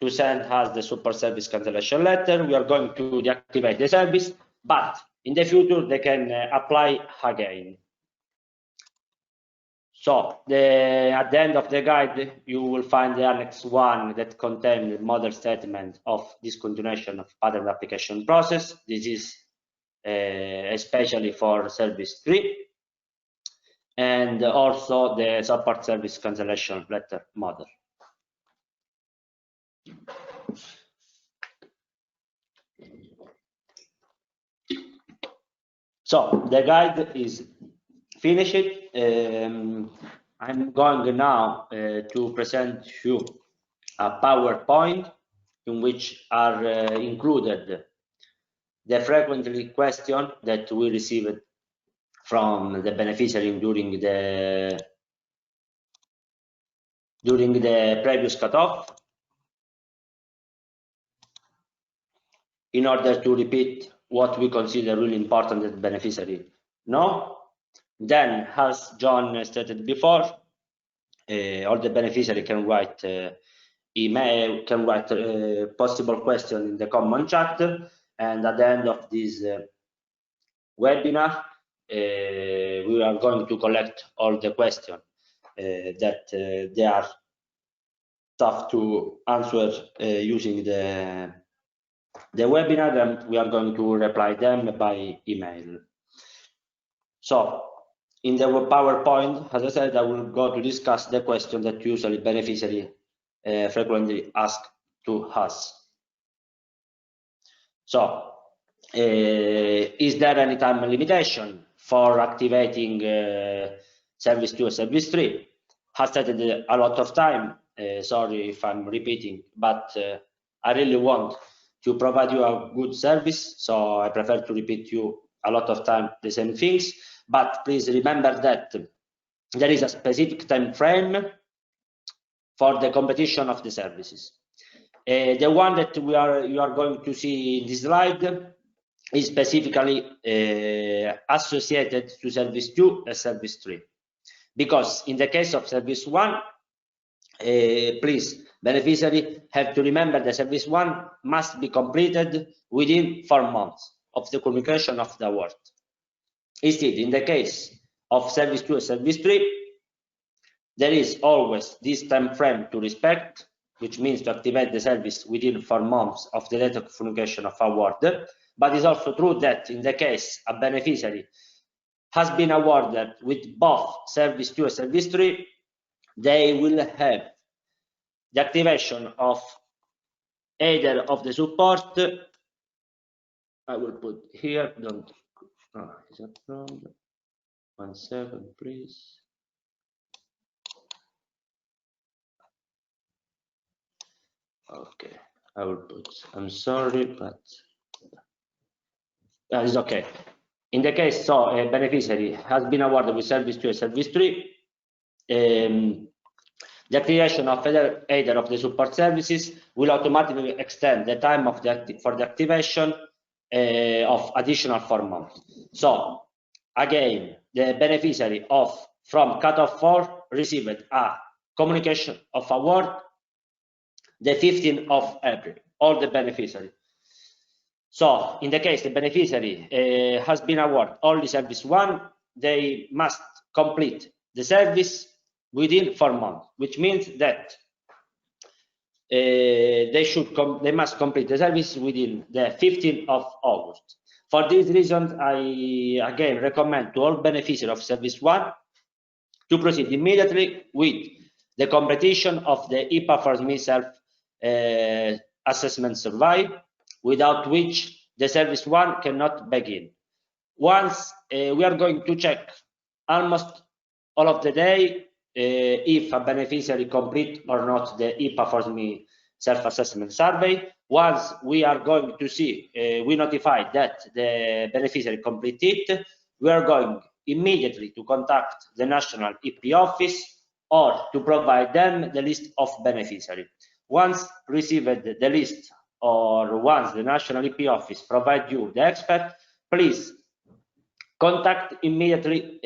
to send us the support service cancellation letter. We are going to deactivate the service, but in the future they can apply again. So at the end of the guide, you will find the Annex 1 that contains the model statement of discontinuation of patent application process. This is especially for service 3, and also the support service cancellation letter model. So the guide is finished. I'm going now to present you a PowerPoint in which are included the frequently questions that we received from the beneficiary during the previous cutoff, in order to repeat what we consider really important that the beneficiary know. Then, as John stated before, all the beneficiary can write email, can write possible question in the common chat, and at the end of this webinar, we are going to collect all the questions that they are tough to answer using the webinar, and we are going to reply them by email. So in the PowerPoint, as I said, I will go to discuss the question that usually beneficiary frequently ask to us. So is there any time limitation for activating service 2 or service 3? Has stated a lot of time. Sorry if I'm repeating, but I really want to provide you a good service, so I prefer to repeat you a lot of time the same things. But please remember that there is a specific time frame for the competition of the services. The one that you are going to see in this slide is specifically associated to service 2 and service 3, because in the case of service 1, please, beneficiary have to remember the service 1 must be completed within 4 months of the communication of the award. Instead, in the case of service 2 and service 3, there is always this time frame to respect, which means to activate the service within 4 months of the date of communication of award. But it's also true that in the case a beneficiary has been awarded with both service 2 and service 3, they will have the activation of either of the support. I will put here, don't, is that wrong? 1 second, please. Okay, I will put, I'm sorry, but it's okay. In the case, so a beneficiary has been awarded with service 2 and service 3, the activation of either of the support services will automatically extend the time of for the activation of additional 4 months. So again, the beneficiary from cutoff 4 received a communication of award the 15th of April, all the beneficiary. So in the case the beneficiary has been awarded only service 1, they must complete the service within 4 months, which means that they must complete the service within the 15th of August. For these reasons, I again recommend to all beneficiaries of Service 1 to proceed immediately with the completion of the IPA4SME self-assessment survey, without which the Service 1 cannot begin. Once we are going to check almost all of the day if a beneficiary complete or not the IPA4SME self-assessment survey. Once we are going to see, we notify that the beneficiary completed it, we are going immediately to contact the National EP office or to provide them the list of beneficiaries. Once received the list, or once the National EP office provide you the expert, please contact immediately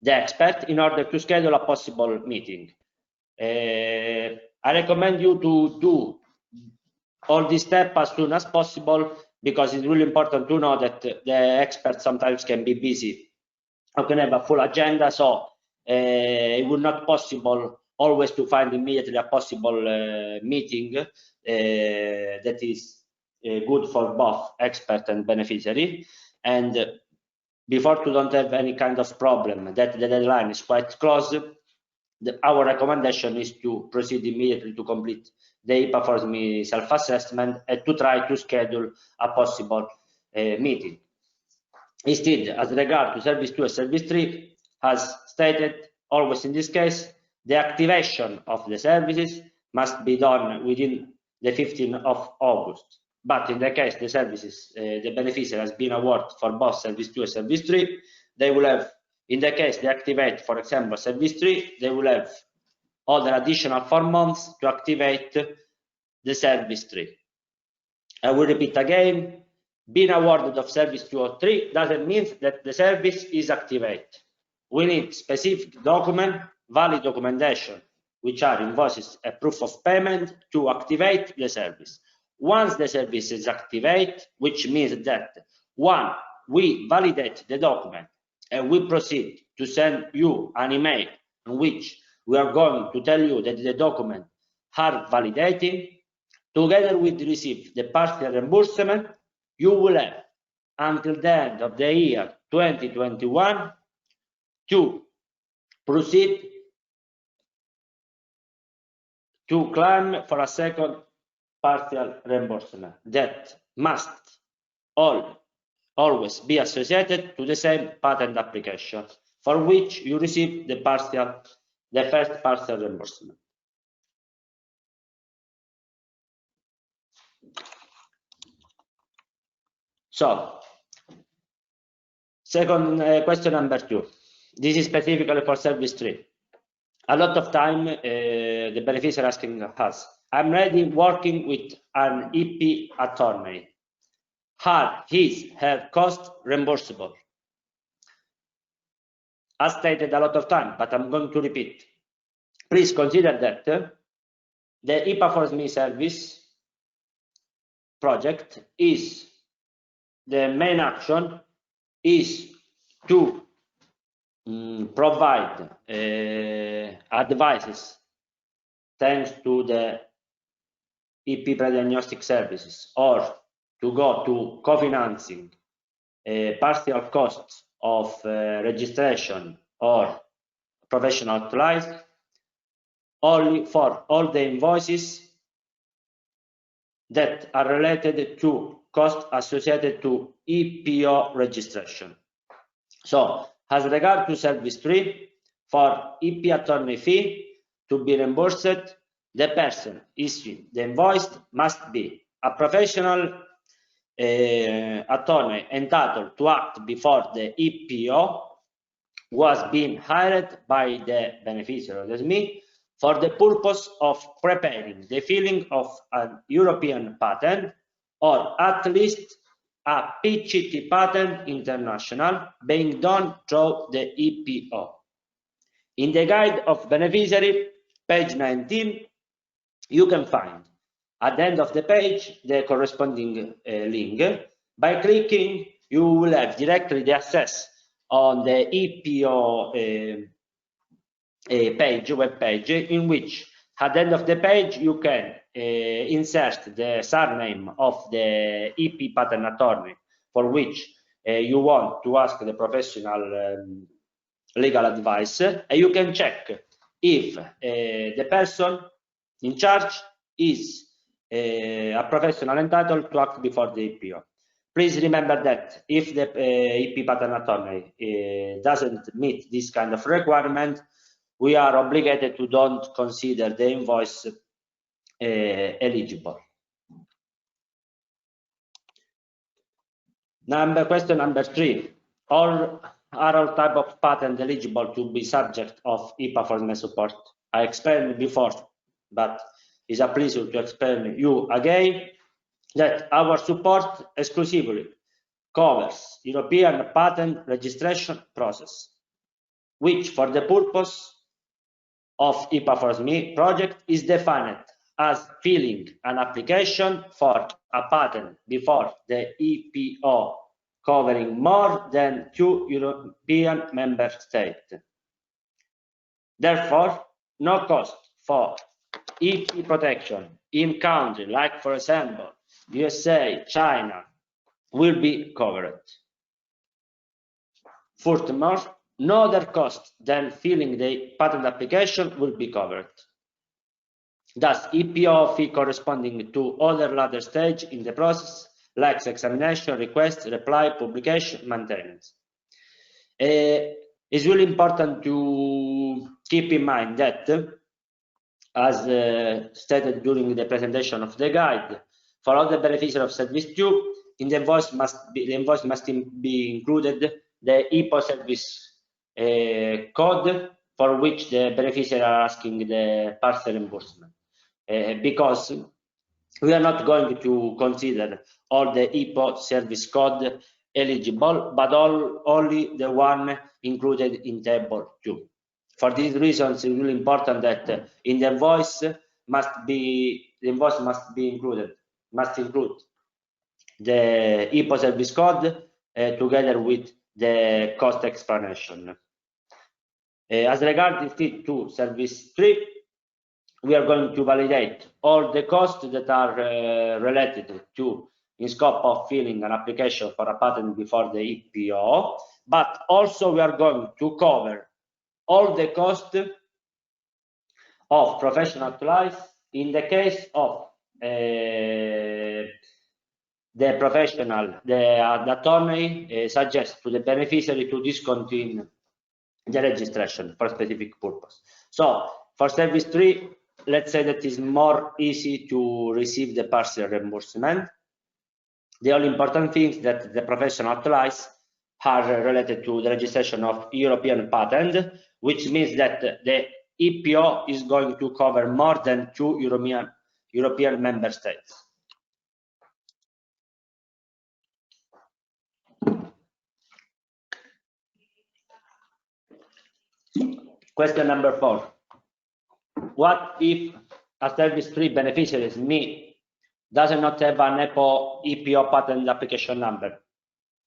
the expert in order to schedule a possible meeting. I recommend you to do all these steps as soon as possible, because it's really important to know that the experts sometimes can be busy or can have a full agenda, so it will not possible always to find immediately a possible meeting that is good for both expert and beneficiary. And before to don't have any kind of problem that the deadline is quite close, our recommendation is to proceed immediately to complete the IPA4SME self-assessment and to try to schedule a possible meeting. Instead, as regard to Service 2 and Service 3, as stated, always in this case, the activation of the services must be done within the 15th of August. But in the case the services, the beneficiary has been awarded for both Service 2 and Service 3, they will have, in the case they activate, for example, Service 3, they will have other additional 4 months to activate the Service 3. I will repeat again, being awarded of Service 2 or 3 doesn't mean that the service is activated. We need specific document, valid documentation, which are invoices and proof of payment, to activate the service. Once the service is activated, which means that, one, we validate the document and we proceed to send you an email in which we are going to tell you that the document are validating. Together with receive the partial reimbursement, you will have until the end of the year 2021 to proceed to claim for a second partial reimbursement that must always be associated to the same patent application for which you receive the first partial reimbursement. So, second question number 2. This is specifically for Service 3. A lot of time the beneficiary asking us, I'm ready working with an EP attorney. Are her cost reimbursable? As stated a lot of time, but I'm going to repeat. Please consider that the IPA4SME service project is the main action is to provide advices thanks to the EP pre-diagnostic services, or to go to co-financing partial costs of registration or professional supplies, only for all the invoices that are related to costs associated to EPO registration. So, as regard to Service 3, for EP attorney fee to be reimbursed, the person issuing the invoice must be a professional attorney entitled to act before the EPO who has been hired by the beneficiary of the SME for the purpose of preparing the filing of a European patent, or at least a PCT patent international being done through the EPO. In the guide of beneficiary, page 19, you can find at the end of the page the corresponding link. By clicking, you will have directly the access on the EPO web page, in which at the end of the page you can insert the surname of the EP patent attorney for which you want to ask the professional legal advice, and you can check if the person in charge is a professional entitled to act before the EPO. Please remember that if the EP patent attorney doesn't meet this kind of requirement, we are obligated to don't consider the invoice eligible. Question number 3. Are all type of patent eligible to be subject of IPA4SME support? I explained before, but it's a pleasure to explain you again that our support exclusively covers European patent registration process, which for the purpose of IPA4SME project is defined as filing an application for a patent before the EPO covering more than 2 European member states. Therefore, no cost for EP protection in countries like, for example, USA, China, will be covered. Furthermore, no other cost than filing the patent application will be covered. Thus, EPO fee corresponding to other later stage in the process, like examination, request, reply, publication, maintenance. It's really important to keep in mind that, as stated during the presentation of the guide, for all the beneficiaries of Service 2, in the invoice must be included the EPO service code for which the beneficiaries are asking the parcel reimbursement, because we are not going to consider all the EPO service code eligible, but only the one included in table 2. For these reasons, it's really important that in the invoice must include the EPO service code together with the cost explanation. As regards to Service 3, we are going to validate all the costs that are related to in scope of filing an application for a patent before the EPO, but also we are going to cover all the costs of professional advice in the case of the attorney suggests to the beneficiary to discontinue the registration for a specific purpose. So for Service 3, let's say that it is more easy to receive the parcel reimbursement. The only important thing is that the professional advice are related to the registration of European patent, which means that the EPO is going to cover more than 2 European member states. Question number 4. What if a Service 3 beneficiary, me, does not have an EPO patent application number?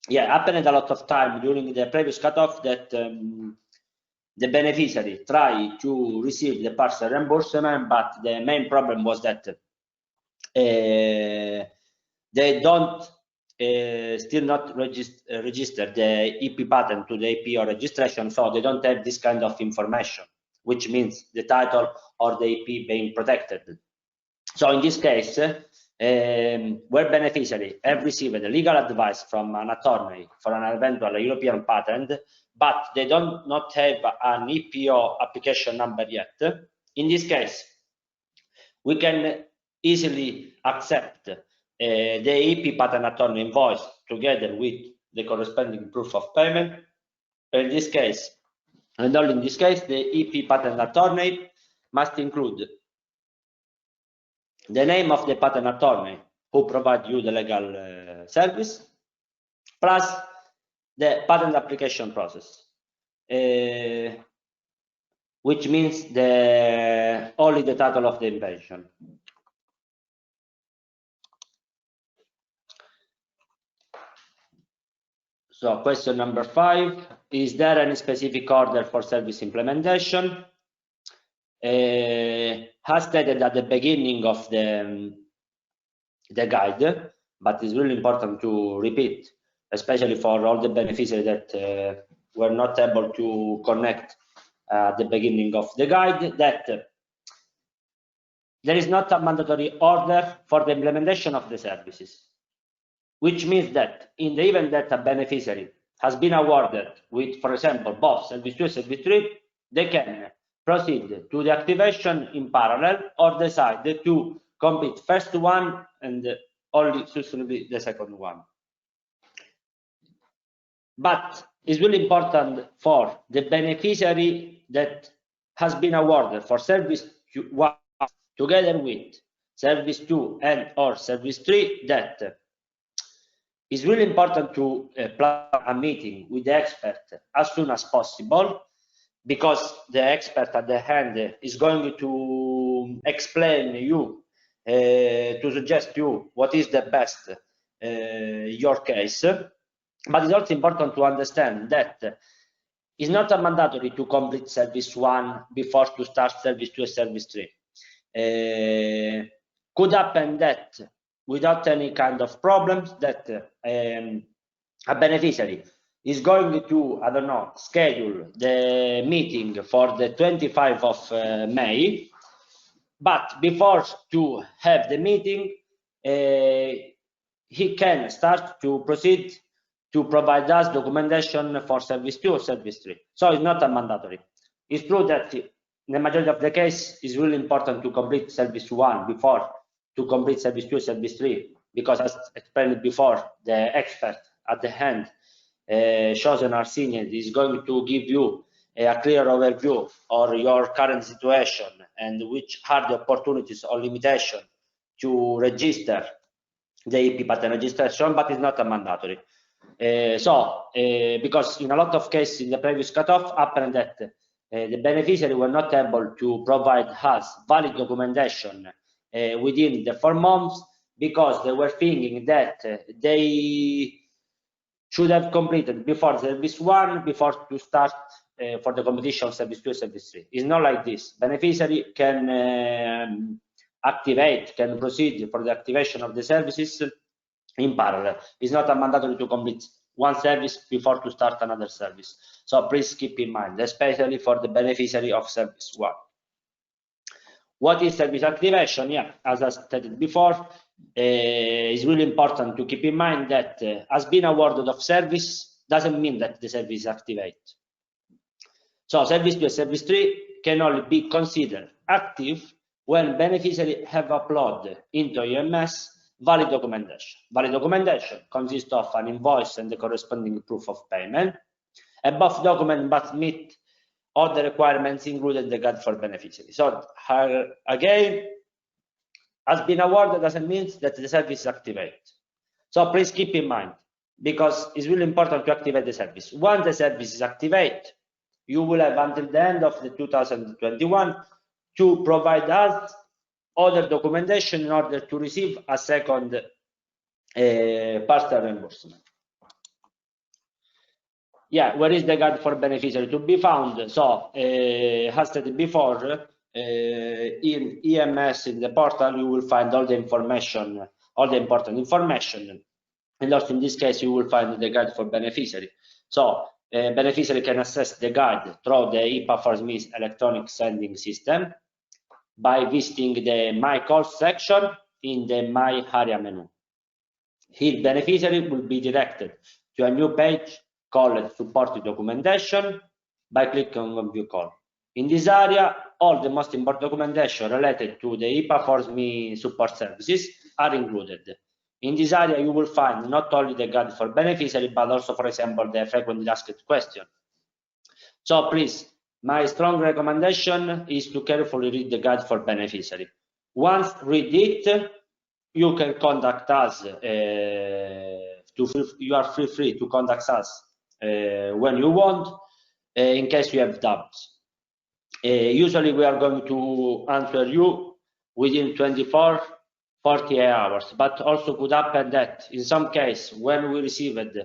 Yeah, happened a lot of time during the previous cutoff that the beneficiary tried to receive the parcel reimbursement, but the main problem was that they don't still not register the EP patent to the EPO registration, so they don't have this kind of information, which means the title or the EP being protected. So in this case, where beneficiary have received a legal advice from an attorney for an eventual European patent, but they don't not have an EPO application number yet, in this case, we can easily accept the EP patent attorney invoice together with the corresponding proof of payment. In this case, and only in this case, the EP patent attorney must include the name of the patent attorney who provide you the legal service, plus the patent application process, which means only the title of the invention. So question number 5, is there any specific order for service implementation? As stated at the beginning of the guide, but it's really important to repeat, especially for all the beneficiaries that were not able to connect at the beginning of the guide, that there is not a mandatory order for the implementation of the services, which means that in the event that a beneficiary has been awarded with, for example, both Service 2 and Service 3, they can proceed to the activation in parallel or decide to complete first one and only successfully the second one. But it's really important for the beneficiary that has been awarded for Service 1 together with Service 2 and or Service 3 that it's really important to plan a meeting with the expert as soon as possible, because the expert at the end is going to explain you, to suggest you what is the best your case. But it's also important to understand that it's not a mandatory to complete Service 1 before to start Service 2 and Service 3. Could happen that without any kind of problems that a beneficiary is going to, I don't know, schedule the meeting for the 25th of May, but before to have the meeting, he can start to proceed to provide us documentation for Service 2 or Service 3. So it's not a mandatory. It's true that in the majority of the case, it's really important to complete Service 1 before to complete Service 2, Service 3, because as explained before, the expert at the end, chosen or senior, is going to give you a clear overview of your current situation and which are the opportunities or limitations to register the EP pattern registration, but it's not a mandatory. Because in a lot of cases in the previous cutoff happened that the beneficiary were not able to provide us valid documentation within the 4 months, because they were thinking that they should have completed before Service 1 before to start for the competition of Service 2 and Service 3. It's not like this. Beneficiary can can proceed for the activation of the services in parallel. It's not a mandatory to complete one service before to start another service. So please keep in mind, especially for the beneficiary of Service 1. What is service activation? Yeah, as I stated before, it's really important to keep in mind that has been awarded of service doesn't mean that the service is activated. So Service 2 and Service 3 can only be considered active when beneficiaries have uploaded into EMS valid documentation. Valid documentation consists of an invoice and the corresponding proof of payment. And both documents must meet all the requirements included in the guide for beneficiaries. So again, has been awarded doesn't mean that the service is activated. So please keep in mind, because it's really important to activate the service. Once the service is activated, you will have until the end of the 2021 to provide us other documentation in order to receive a second partial reimbursement. Yeah, where is the guide for beneficiary to be found? So, as stated before, in EMS in the portal, you will find all the information, all the important information. And also in this case, you will find the guide for beneficiary. So, beneficiary can access the guide through the IPA4SME electronic sending system by visiting the My Calls section in the My Area menu. Here, beneficiary will be directed to a new page called Supported Documentation by clicking on View Call. In this area, all the most important documentation related to the IPA4SME support services are included. In this area, you will find not only the guide for beneficiary, but also, for example, the frequently asked question. So please, my strong recommendation is to carefully read the guide for beneficiary. Once read it, you can contact us. You are free to contact us when you want, in case you have doubts. Usually we are going to answer you within 24, 48 hours, but also could happen that in some case when we received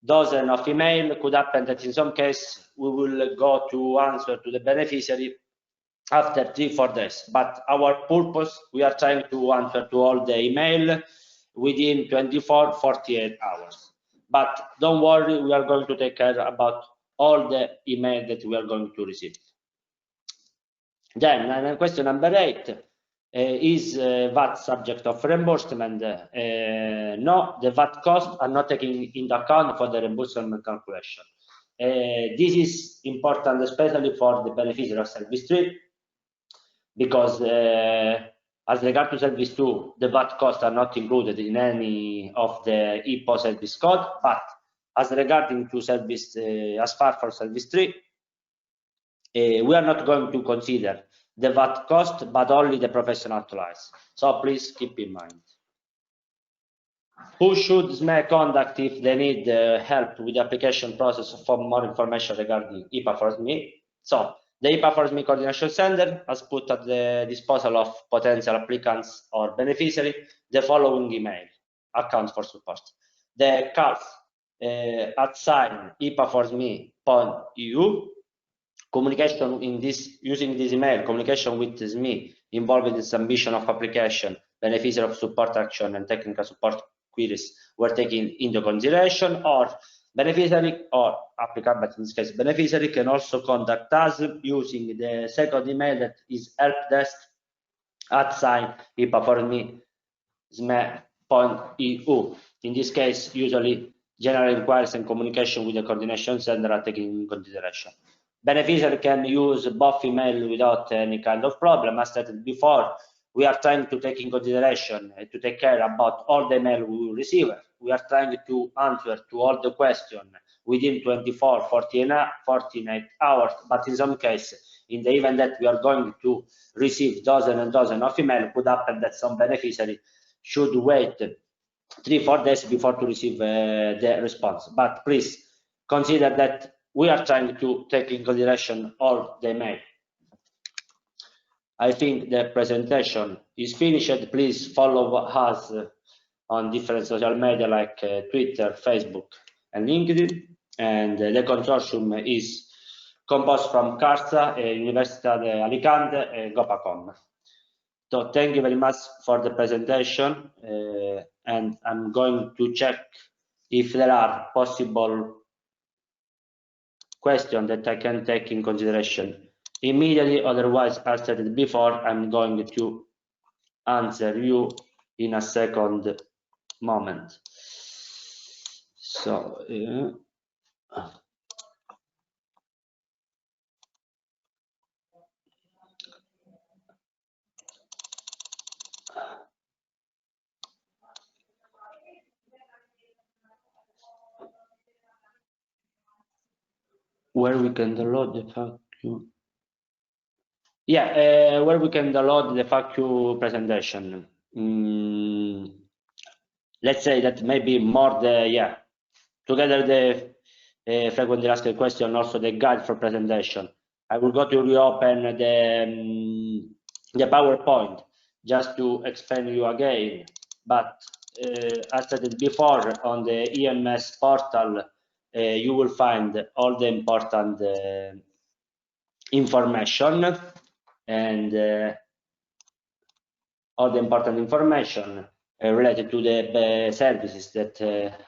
dozen of email. Could happen that in some case we will go to answer to the beneficiary after 3-4 days. But our purpose, we are trying to answer to all the email within 24-48 hours. But don't worry, we are going to take care about all the email that we are going to receive. Then question number 8. Is VAT subject of reimbursement? No, the VAT costs are not taken into account for the reimbursement calculation. This is important, especially for the beneficiary of Service 3, because as regard to Service 2, the VAT costs are not included in any of the EPO service code, but as regarding to Service, as far for Service 3, we are not going to consider the VAT cost, but only the professional tools. So please keep in mind. Who should SME contact if they need help with the application process for more information regarding IPA4SME? So the IPA4SME Coordination Center has put at the disposal of potential applicants or beneficiary the following email account for support. The CALF @IPA4SME.eu. Communication in this, using this email, communication with SME involving the submission of application, beneficiary of support action, and technical support queries were taken into consideration, or beneficiary or applicant, but in this case beneficiary, can also contact us using the second email, that is helpdesk@IPA4SME.eu. In this case, usually general inquiries and communication with the coordination center are taken into consideration. Beneficiary can use both email without any kind of problem. As stated before, we are trying to take in consideration to take care about all the email we will receive. We are trying to answer to all the questions within 24-48 hours, but in some cases, in the event that we are going to receive dozens and dozens of email, could happen that some beneficiary should wait 3-4 days before to receive the response. But please consider that we are trying to take in consideration all the email. I think the presentation is finished. Please follow us on different social media like Twitter, Facebook, and LinkedIn. And the consortium is composed from CARSA, Universidad de Alicante, and Copacom. So thank you very much for the presentation, and I'm going to check if there are possible questions that I can take in consideration immediately. Otherwise, as stated before, I'm going to answer you in a second moment. So where we can download the FAQ. Yeah, where we can download the FAQ presentation. Let's say that maybe more the, together the frequently asked question, also the guide for presentation. I will go to reopen the PowerPoint just to explain you again. But as stated before, on the EMS portal, you will find all the important information and all the important information related to the services that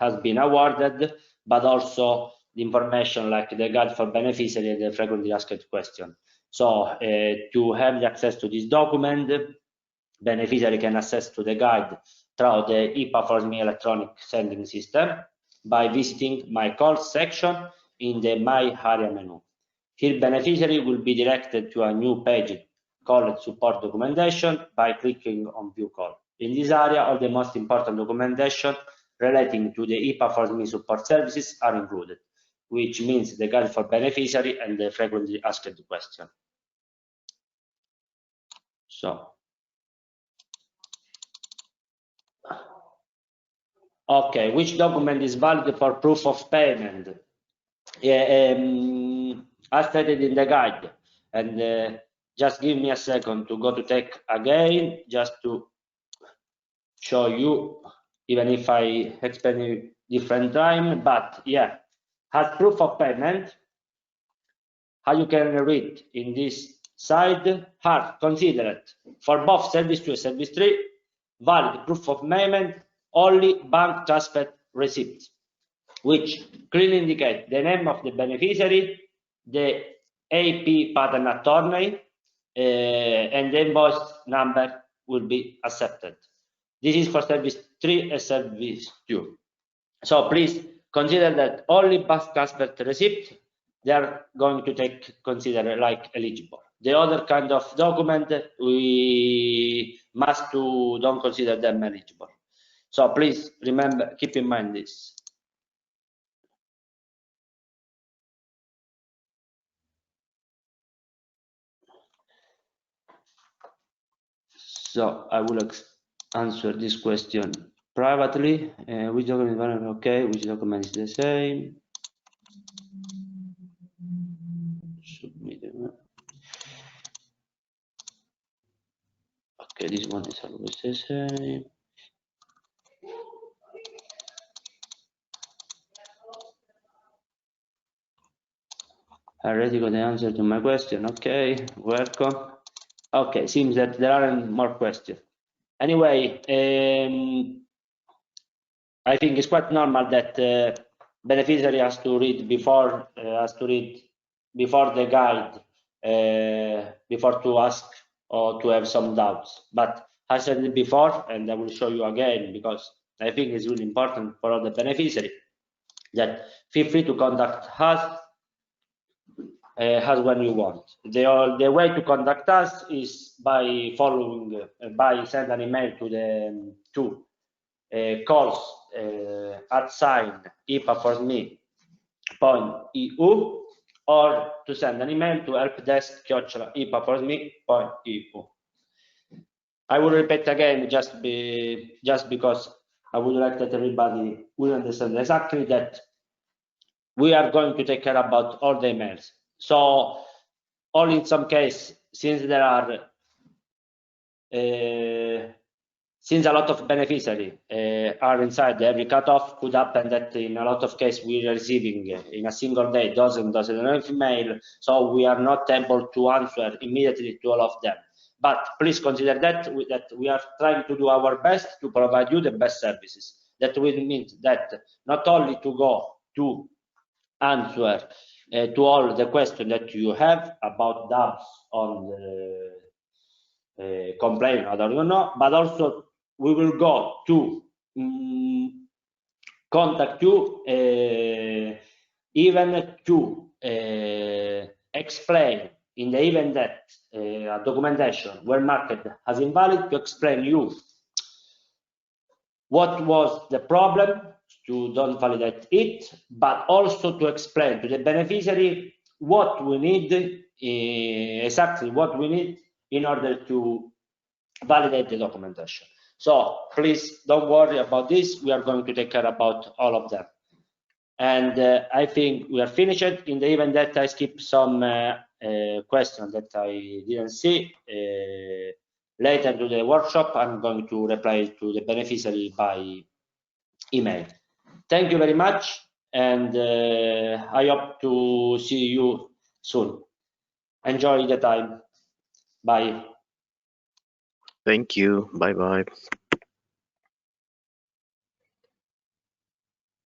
has been awarded, but also the information like the guide for beneficiary and the frequently asked question. So to have the access to this document, beneficiary can access to the guide through the IPA4SME electronic sending system by visiting My Calls section in the My Area menu. Here, beneficiary will be directed to a new page called Support Documentation by clicking on View Call. In this area, all the most important documentation relating to the IPA4SME support services are included, which means the guide for beneficiary and the frequently asked question. So, okay, which document is valid for proof of payment? As stated in the guide, and just give me a second to go to tech again, just to show you, even if I explain different time, but yeah, has proof of payment. How you can read in this side are considered for both service 2 and service 3 valid proof of payment only bank transfer receipt, which clearly indicate the name of the beneficiary, the AP pattern attorney, and the invoice number will be accepted. This is for service 3 and service 2. So please consider that only bank transfer receipt they are going to take consider like eligible. The other kind of document we must to don't consider them eligible. So please remember, keep in mind this. So I will answer this question privately. Which document is okay? Which document is the same? Submit. Okay, this one is always the same. I already got the answer to my question. Okay, welcome. Okay, seems that there aren't more questions. Anyway, I think it's quite normal that beneficiary has to read before the guide before to ask or to have some doubts. But I said it before, and I will show you again because I think it's really important for all the beneficiary that feel free to contact us when you want. The way to contact us is by following, by send an email to the calls @ IPA4SME.eu or to send an email to helpdesk@IPA4SME.eu. I will repeat again just because I would like that everybody will understand exactly that we are going to take care about all the emails. So only in some case, since there are since a lot of beneficiaries are inside every cutoff, could happen that in a lot of cases we are receiving in a single day dozens of email, so we are not able to answer immediately to all of them. But please consider that we are trying to do our best to provide you the best services. That will mean that not only to go to answer to all the questions that you have about doubts on the complaint, I don't know, but also we will go to contact you even to explain in the event that a documentation were marked as invalid, to explain you what was the problem, to don't validate it, but also to explain to the beneficiary what we need, exactly what we need in order to validate the documentation. So please don't worry about this. We are going to take care about all of them. And I think we are finished. In the event that I skip some questions that I didn't see, later to the workshop, I'm going to reply to the beneficiary by email. Thank you very much, and I hope to see you soon. Enjoy the time. Bye. Thank you. Bye bye.